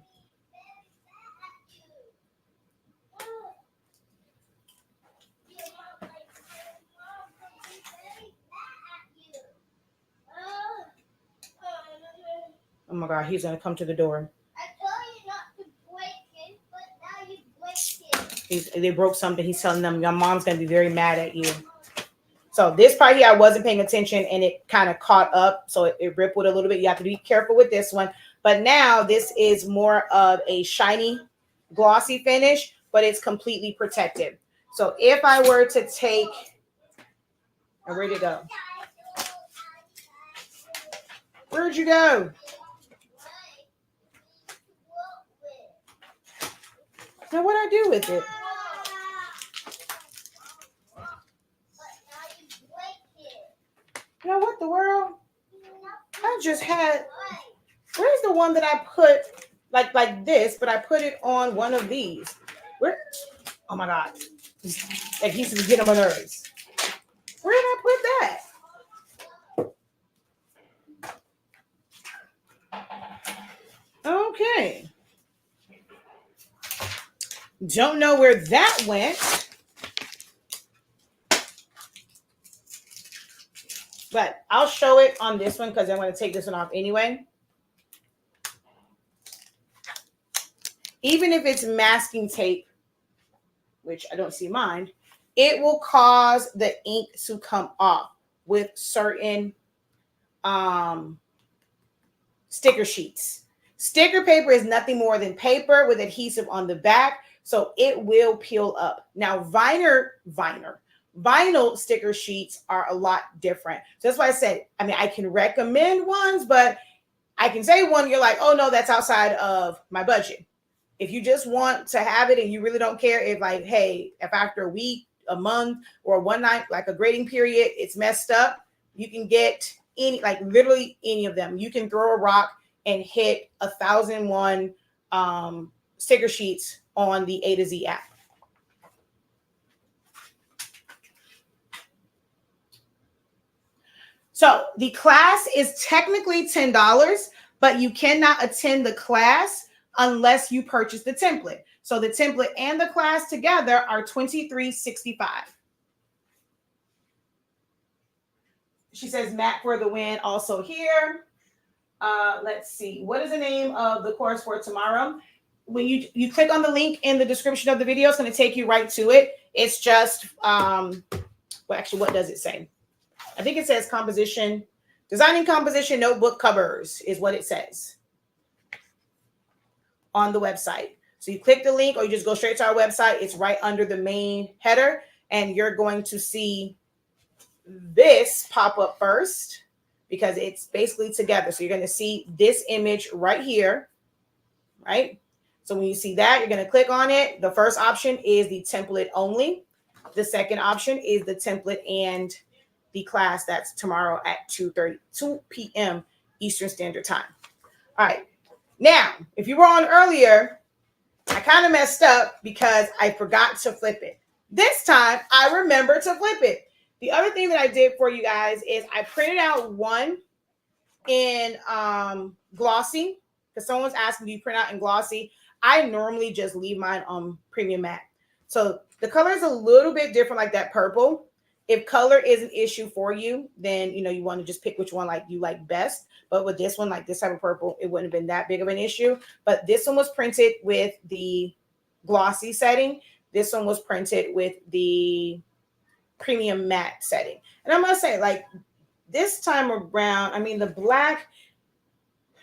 Oh my God, he's gonna come to the door. I told you not to break it, but now you break it. They broke something. He's telling them your mom's gonna be very mad at you. So this part here, I wasn't paying attention and it kind of caught up. So it rippled a little bit. You have to be careful with this one. But now this is more of a shiny, glossy finish, but it's completely protected. So if I were to take, where'd it go? Where'd you go? Now what I do with it? You know what the world? I just had, where's the one that I put like this, but I put it on one of these. Where? Oh my God. Adhesive is getting on my nerves. Where did I put that? Okay. Don't know where that went. But I'll show it on this one because I'm going to take this one off anyway. Even if it's masking tape, which I don't see mine, it will cause the ink to come off with certain sticker sheets. Sticker paper is nothing more than paper with adhesive on the back, so it will peel up. Now, vinyl sticker sheets are a lot different. So that's why I said, I mean, I can recommend ones, but I can say one, you're like, oh no, that's outside of my budget. If you just want to have it and you really don't care if like, hey, if after a week, a month, or one night, like a grading period, it's messed up, you can get any, like literally any of them. You can throw a rock and hit 1,001 sticker sheets on the A to Z app. So the class is technically $10, but you cannot attend the class unless you purchase the template. So the template and the class together are $23.65. She says Matt for the win also here. Let's see. What is the name of the course for tomorrow? When you click on the link in the description of the video, it's going to take you right to it. It's just, well, actually, what does it say? I think it says composition, designing composition notebook covers is what it says on the website. So you click the link or you just go straight to our website. It's right under the main header and you're going to see this pop up first because it's basically together. So you're going to see this image right here, right? So when you see that, you're going to click on it. The first option is the template only. The second option is the template and the class. That's tomorrow at 2 p.m. Eastern Standard Time. All right. Now, if you were on earlier, I kind of messed up because I forgot to flip it. This time, I remember to flip it. The other thing that I did for you guys is I printed out one in glossy because someone's asking, do you print out in glossy? I normally just leave mine on premium matte. So the color is a little bit different, like that purple. If color is an issue for you, then, you know, you want to just pick which one like you like best. But with this one, like this type of purple, it wouldn't have been that big of an issue. But this one was printed with the glossy setting. This one was printed with the premium matte setting. And I'm going to say, like, this time around, I mean, the black,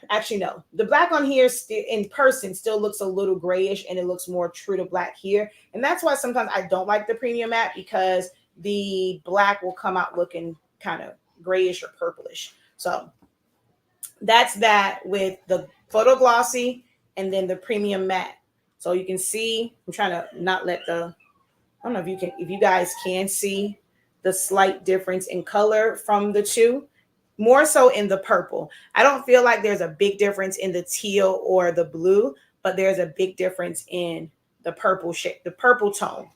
actually no, the black on here still in person still looks a little grayish, and it looks more true to black here. And that's why sometimes I don't like the premium matte, because the black will come out looking kind of grayish or purplish. So that's that with the photo glossy and then the premium matte. So you can see, I'm trying to not let the, I don't know if you guys can see the slight difference in color from the two, more so in the purple. I don't feel like there's a big difference in the teal or the blue, but there's a big difference in the purple shade, the purple tone.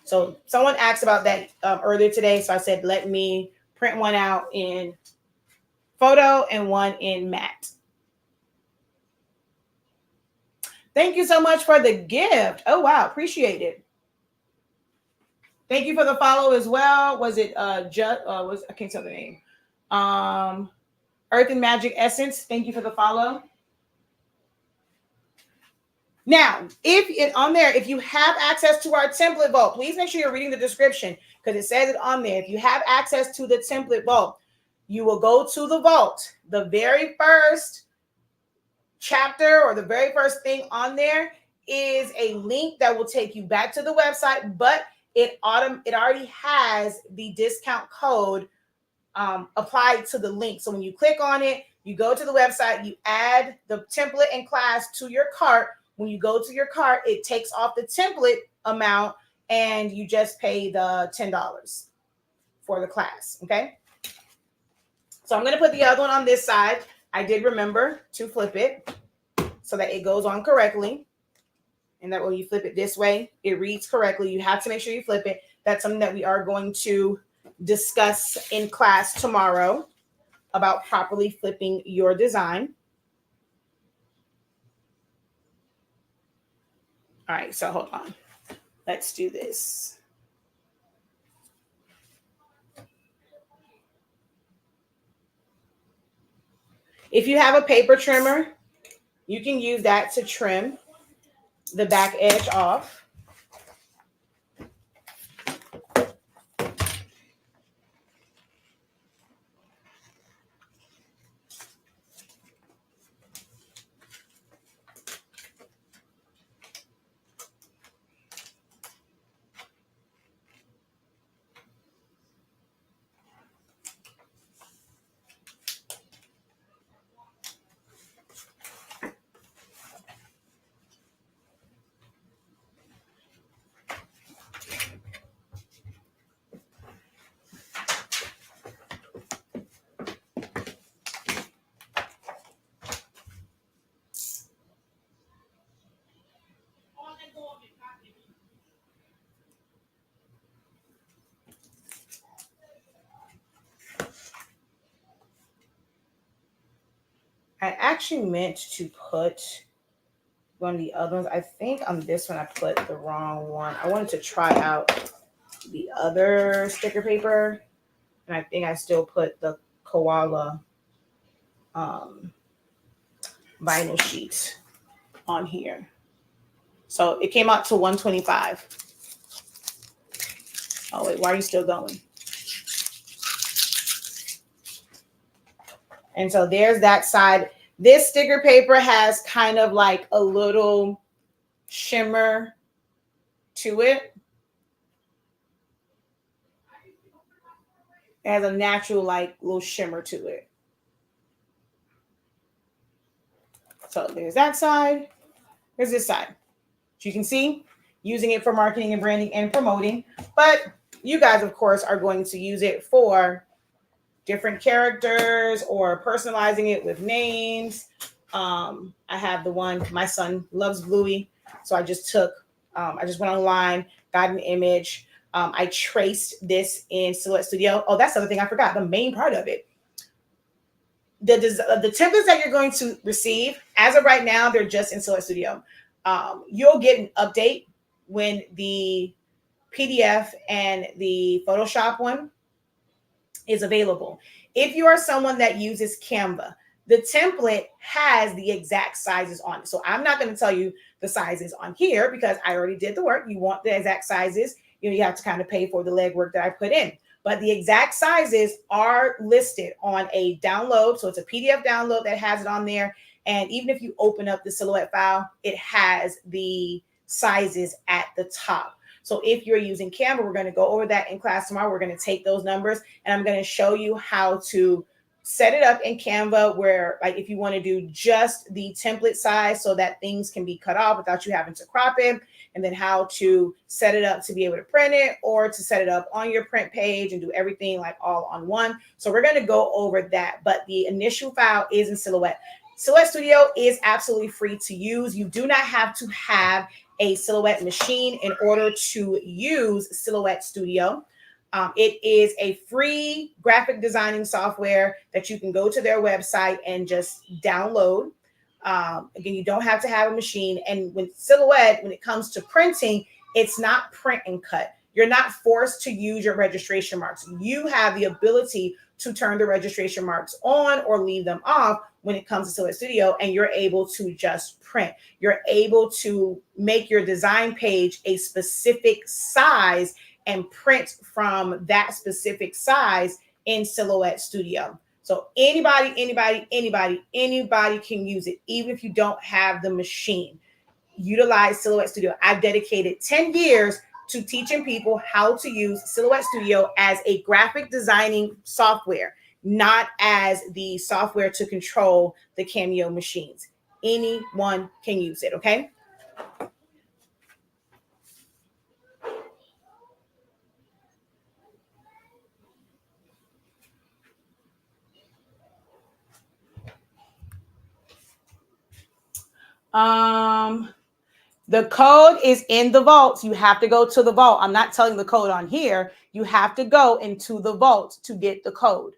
So someone asked about that earlier today. So I said, let me print one out in photo and one in matte. Thank you so much for the gift. Oh, wow. Appreciate it. Thank you for the follow as well. Was it I can't tell the name. Earth and Magic Essence. Thank you for the follow. Now, if you have access to our template vault, please make sure you're reading the description, because it says it on there. If you have access to the template vault, you will go to the vault. The very first chapter or the very first thing on there is a link that will take you back to the website, but it already has the discount code applied to the link. So when you click on it, you go to the website, you add the template and class to your cart. When you go to your cart, it takes off the template amount and you just pay the $10 for the class. Okay. So I'm going to put the other one on this side. I did remember to flip it so that it goes on correctly. And that when you flip it this way, it reads correctly. You have to make sure you flip it. That's something that we are going to discuss in class tomorrow, about properly flipping your design. All right, so hold on. Let's do this. If you have a paper trimmer, you can use that to trim the back edge off. I actually meant to put one of the other ones. I think on this one I put the wrong one. I wanted to try out the other sticker paper, and I think I still put the koala vinyl sheet on here. So it came out to $125. Oh wait, why are you still going? And so there's that side. This sticker paper has kind of like a little shimmer to it. It has a natural like little shimmer to it. So there's that side. There's this side. So you can see, using it for marketing and branding and promoting. But you guys, of course, are going to use it for different characters or personalizing it with names. I have the one, my son loves Bluey. So I just went online, got an image. I traced this in Silhouette Studio. Oh, that's the other thing I forgot, the main part of it. The templates that you're going to receive, as of right now, they're just in Silhouette Studio. You'll get an update when the PDF and the Photoshop one is available. If you are someone that uses Canva, the template has the exact sizes on it. So I'm not going to tell you the sizes on here because I already did the work. You want the exact sizes, you have to kind of pay for the legwork that I put in. but the exact sizes are listed on a download. So it's a PDF download that has it on there. And even if you open up the Silhouette file, it has the sizes at the top. So if you're using Canva, we're going to go over that in class tomorrow. We're going to take those numbers and I'm going to show you how to set it up in Canva where, like, if you want to do just the template size so that things can be cut off without you having to crop it, and then how to set it up to be able to print it or to set it up on your print page and do everything like all on one. So we're going to go over that, but the initial file is in Silhouette. Silhouette Studio is absolutely free to use. You do not have to have a Silhouette machine in order to use Silhouette Studio. It is a free graphic designing software that you can go to their website and just download. Again, you don't have to have a machine. And with Silhouette, when it comes to printing, it's not print and cut. You're not forced to use your registration marks. You have the ability to turn the registration marks on or leave them off when it comes to Silhouette Studio, and you're able to just print. You're able to make your design page a specific size and print from that specific size in Silhouette Studio. So anybody can use it, even if you don't have the machine. Utilize Silhouette Studio. I've dedicated 10 years to teaching people how to use Silhouette Studio as a graphic designing software, not as the software to control the Cameo machines. Anyone can use it, okay? The code is in the vault. You have to go to the vault. I'm not telling the code on here. You have to go into the vault to get the code.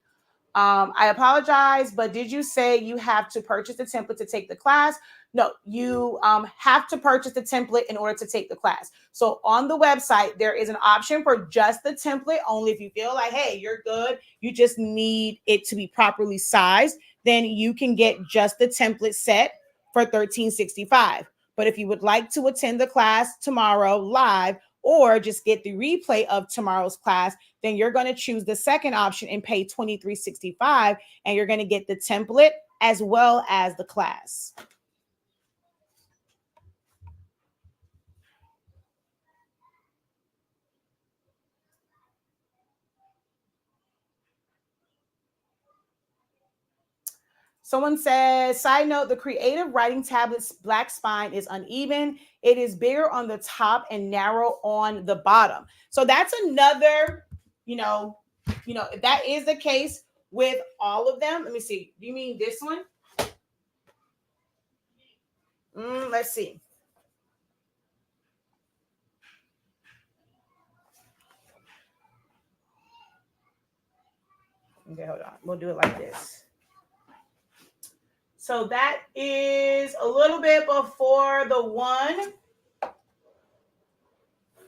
I apologize, but did you say you have to purchase the template to take the class? No, you have to purchase the template in order to take the class. So on the website, there is an option for just the template. Only if you feel like, hey, you're good, you just need it to be properly sized, then you can get just the template set for $13.65. But if you would like to attend the class tomorrow live or just get the replay of tomorrow's class, then you're going to choose the second option and pay $23.65, and you're going to get the template as well as the class. Someone says, side note, the Creative Writing Tablet's black spine is uneven. It is bigger on the top and narrow on the bottom. So that's another, if that is the case with all of them. Let me see. Do you mean this one? Let's see. Okay, hold on. We'll do it like this. So that is a little bit before the one.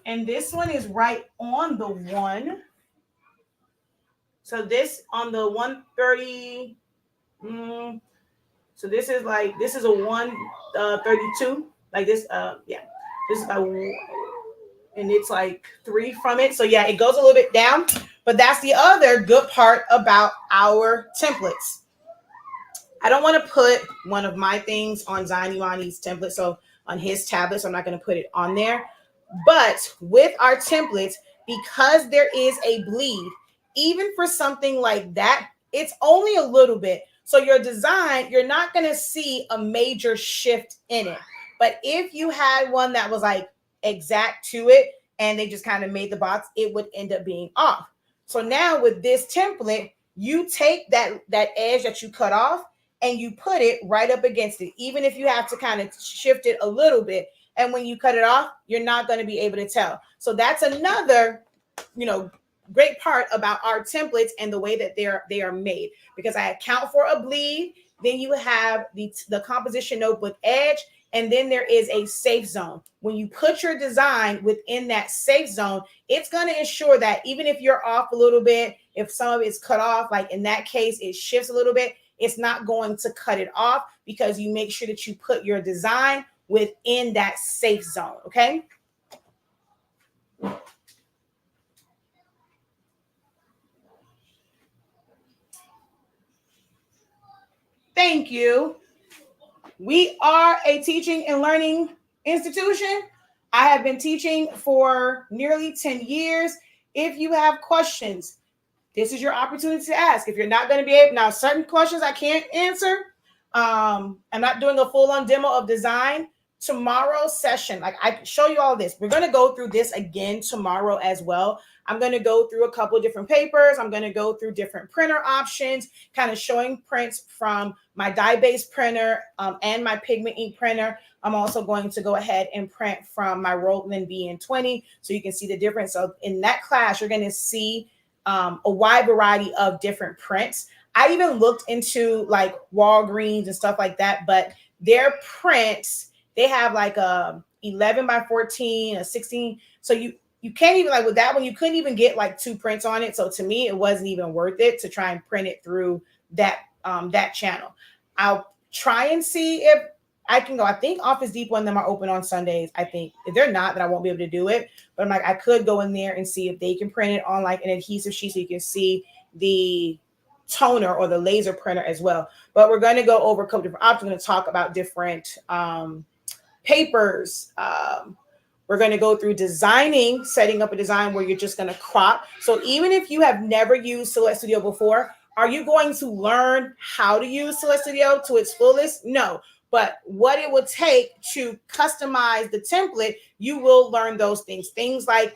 And this one is right on the one. So this on the 130. So this is a 132. Like this, yeah. This is and it's like 3 from it. So yeah, it goes a little bit down. But that's the other good part about our templates. I don't want to put one of my things on Zion Imani's template, so on his tablet, so I'm not going to put it on there. But with our templates, because there is a bleed, even for something like that, it's only a little bit. So your design, you're not going to see a major shift in it. But if you had one that was like exact to it and they just kind of made the box, it would end up being off. So now with this template, you take that edge that you cut off and you put it right up against it, even if you have to kind of shift it a little bit. And when you cut it off, you're not going to be able to tell. So that's another, great part about our templates and the way that they are made, because I account for a bleed. Then you have the composition notebook edge, and then there is a safe zone. When you put your design within that safe zone, it's going to ensure that even if you're off a little bit, if some of it's cut off, like in that case, it shifts a little bit, it's not going to cut it off because you make sure that you put your design within that safe zone, okay? Thank you. We are a teaching and learning institution. I have been teaching for nearly 10 years. If you have questions, this is your opportunity to ask. If you're not going to be able, now certain questions I can't answer. I'm not doing a full-on demo of design. Tomorrow's session, like I can show you all this. We're going to go through this again tomorrow as well. I'm going to go through a couple of different papers. I'm going to go through different printer options, kind of showing prints from my dye-based printer and my pigment ink printer. I'm also going to go ahead and print from my Roland BN20 so you can see the difference. So in that class, you're going to see a wide variety of different prints. I even looked into like Walgreens and stuff like that, but their prints, they have like a 11 by 14, a 16. So you can't even, like with that one, you couldn't even get like 2 prints on it. So to me, it wasn't even worth it to try and print it through that channel. I'll try and see if I can go. I think Office Depot and them are open on Sundays. I think if they're not, then I won't be able to do it. But I'm like, I could go in there and see if they can print it on like an adhesive sheet so you can see the toner or the laser printer as well. But we're going to go over a couple different options. We're going to talk about different papers. We're going to go through designing, setting up a design where you're just going to crop. So even if you have never used Silhouette Studio before, are you going to learn how to use Silhouette Studio to its fullest? No. But what it will take to customize the template, you will learn those things. Things like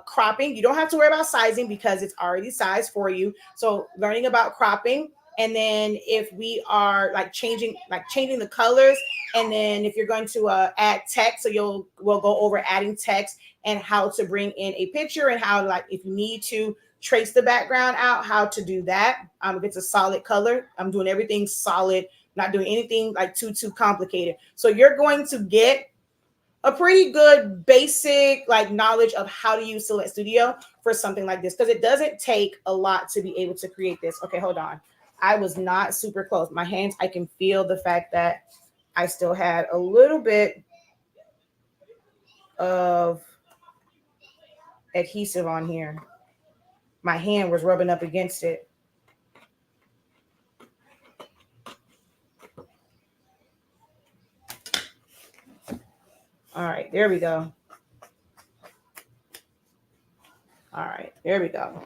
cropping. You don't have to worry about sizing because it's already sized for you. So learning about cropping. And then if we are like changing the colors, and then if you're going to add text, so we'll go over adding text and how to bring in a picture and how, like, if you need to trace the background out, how to do that. If it's a solid color, I'm doing everything solid, not doing anything like too complicated. So you're going to get a pretty good basic like knowledge of how to use Silhouette Studio for something like this, because it doesn't take a lot to be able to create this. Okay, hold on. I was not super close. My hands, I can feel the fact that I still had a little bit of adhesive on here. My hand was rubbing up against it. All right, there we go. All right, there we go.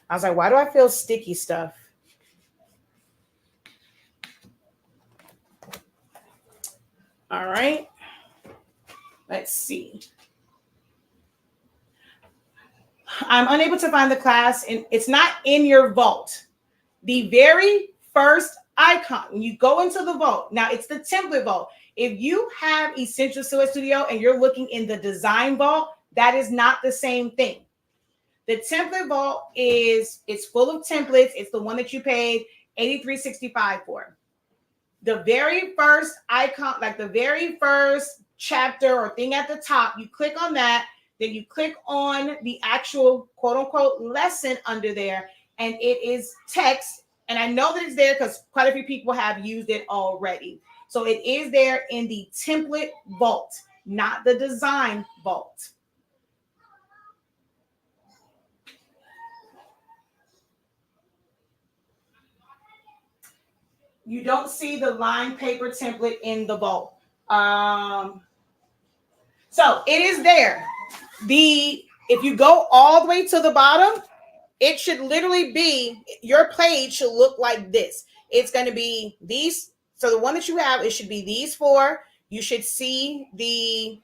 I was like, why do I feel sticky stuff? All right, let's see. I'm unable to find the class, and it's not in your vault. The very first icon, when you go into the vault, now it's the template vault. If you have Essential Silhouette Studio and you're looking in the design vault, that is not the same thing. The template vault it's full of templates. It's the one that you paid $83.65 for. The very first icon, like the very first chapter or thing at the top, you click on that, then you click on the actual quote unquote lesson under there, and it is text. And I know that it's there because quite a few people have used it already. So it is there in the template vault, not the design vault. You don't see the lined paper template in the vault. So it is there. If you go all the way to the bottom, it should literally be, your page should look like this. It's going to be these. So the one that you have, it should be these 4. You should see the,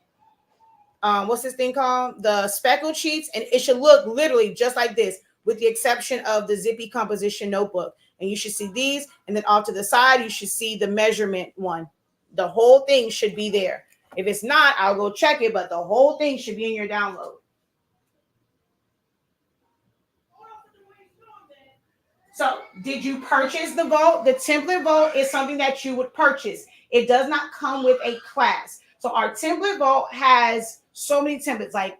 what's this thing called? The speckled sheets. And it should look literally just like this, with the exception of the zippy composition notebook. And you should see these. And then off to the side, you should see the measurement one. The whole thing should be there. If it's not, I'll go check it, but the whole thing should be in your download. So did you purchase the vault? The template vault is something that you would purchase. It does not come with a class. So our template vault has so many templates, like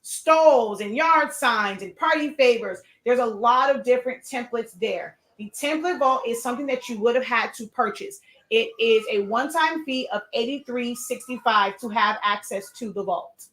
stoles and yard signs and party favors. There's a lot of different templates there. The template vault is something that you would have had to purchase. It is a one-time fee of $83.65 to have access to the vault.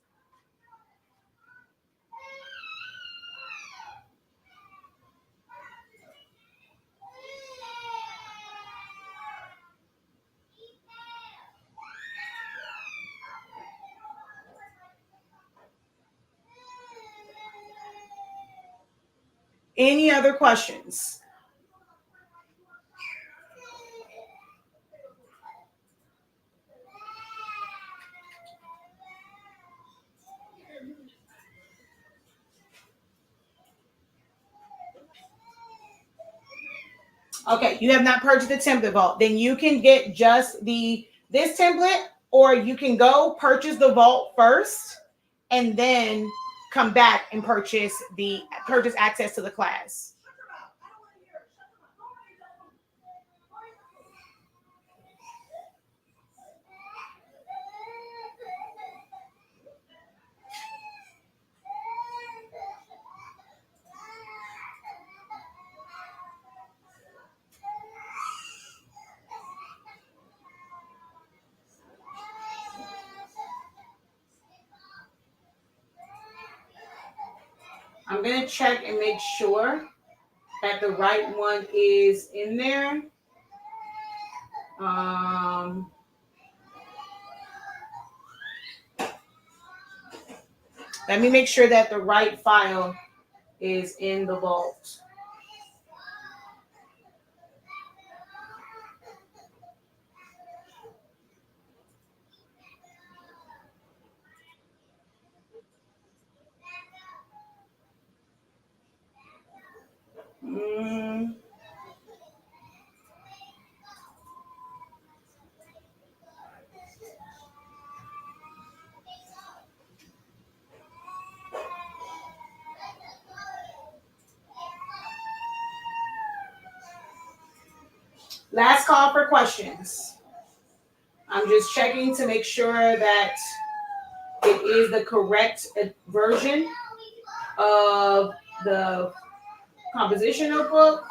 Any other questions? Okay, you have not purchased the template vault. Then you can get just this template, or you can go purchase the vault first and then come back and purchase access to the class. I'm going to check and make sure that the right one is in there. Let me make sure that the right file is in the vault. Last call for questions. I'm just checking to make sure that it is the correct version of the composition notebook.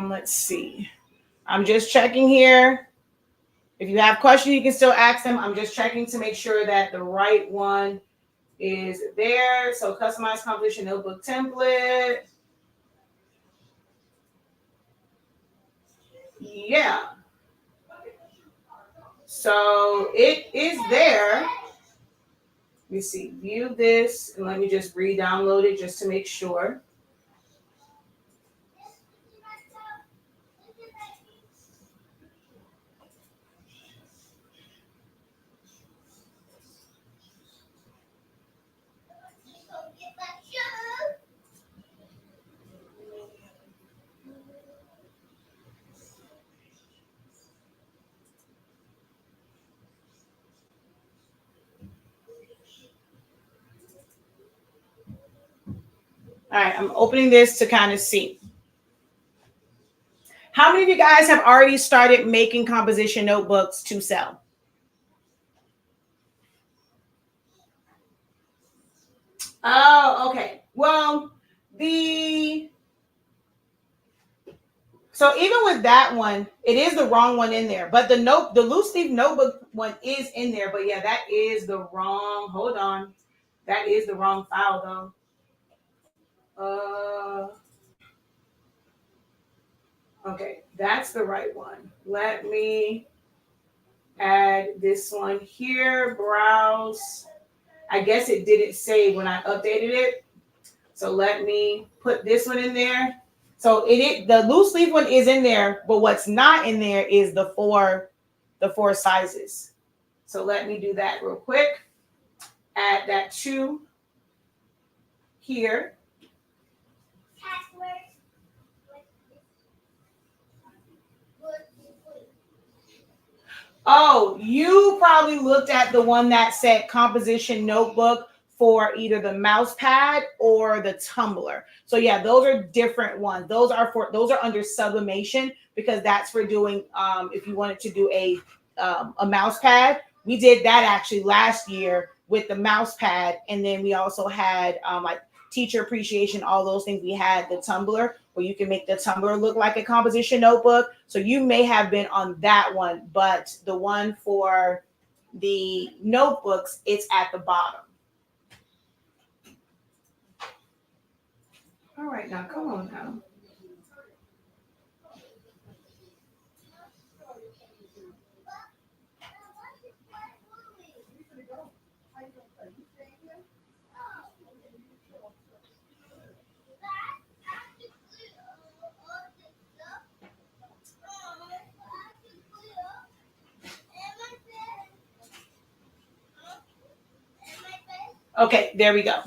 Let's see. I'm just checking here. If you have questions, you can still ask them. I'm just checking to make sure that the right one is there. So customized composition notebook template. Yeah. So it is there. Let me see. View this, and let me just re-download it just to make sure. All right, I'm opening this to kind of see. How many of you guys have already started making composition notebooks to sell? Oh, okay. Well, so even with that one, it is the wrong one in there. But the loose leaf notebook one is in there. But yeah, that is the wrong. Hold on, that is the wrong file though. Okay, that's the right one. Let me add this one here. Browse. I guess it didn't save when I updated it. So let me put this one in there. So the loose leaf one is in there, but what's not in there is the four sizes. So let me do that real quick. Add that to here. Oh, you probably looked at the one that said composition notebook for either the mouse pad or the tumbler. So yeah, those are different ones. Those are under sublimation, because that's for doing if you wanted to do a mouse pad. We did that actually last year with the mouse pad. And then we also had like teacher appreciation, all those things. We had the tumbler where you can make the tumbler look like a composition notebook. So you may have been on that one, but the one for the notebooks, it's at the bottom. All right, now come on now. Okay, there we go.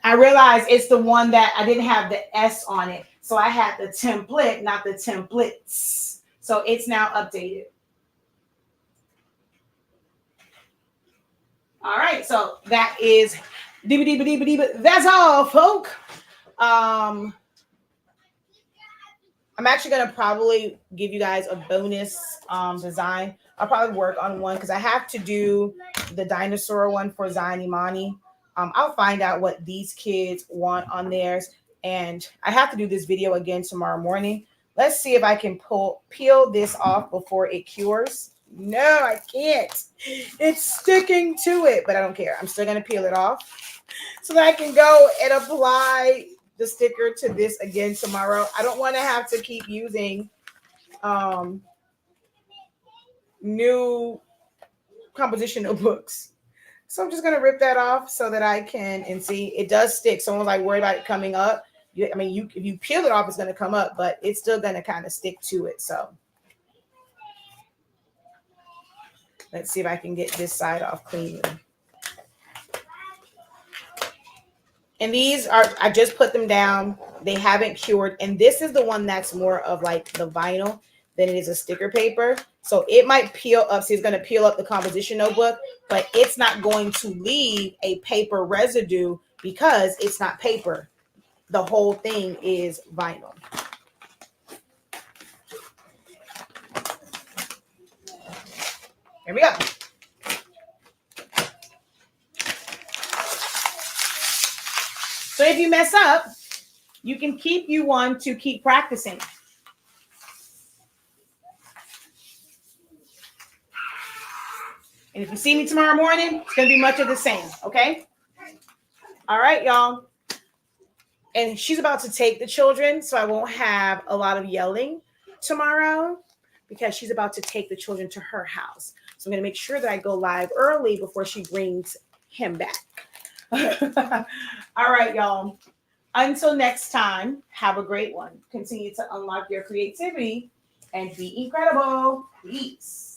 I realized it's the one that I didn't have the S on it. So I had the template, not the templates. So it's now updated. All right, so that is that's all, folk. I'm actually gonna probably give you guys a bonus design. I'll probably work on one because I have to do the dinosaur one for Zion Imani. I'll find out what these kids want on theirs, and I have to do this video again tomorrow morning. Let's see if I can peel this off before it cures. No, I can't. It's sticking to it, but I don't care. I'm still gonna peel it off so that I can go and apply the sticker to this again tomorrow. I don't want to have to keep using new composition notebooks. So I'm just going to rip that off so that I can, and see, it does stick. Someone's like worried about it coming up. I mean, if you peel it off, it's going to come up, but it's still going to kind of stick to it. So let's see if I can get this side off cleanly. And these are, I just put them down. They haven't cured. And this is the one that's more of like the vinyl than it is a sticker paper. So it might peel up. So it's going to peel up the composition notebook, but it's not going to leave a paper residue because it's not paper. The whole thing is vinyl. Here we go. So if you mess up, you can keep you one to keep practicing. And if you see me tomorrow morning, it's going to be much of the same, okay? All right, y'all. And she's about to take the children, so I won't have a lot of yelling tomorrow because she's about to take the children to her house. So I'm going to make sure that I go live early before she brings him back. All right, y'all. Until next time, have a great one. Continue to unlock your creativity and be incredible. Peace.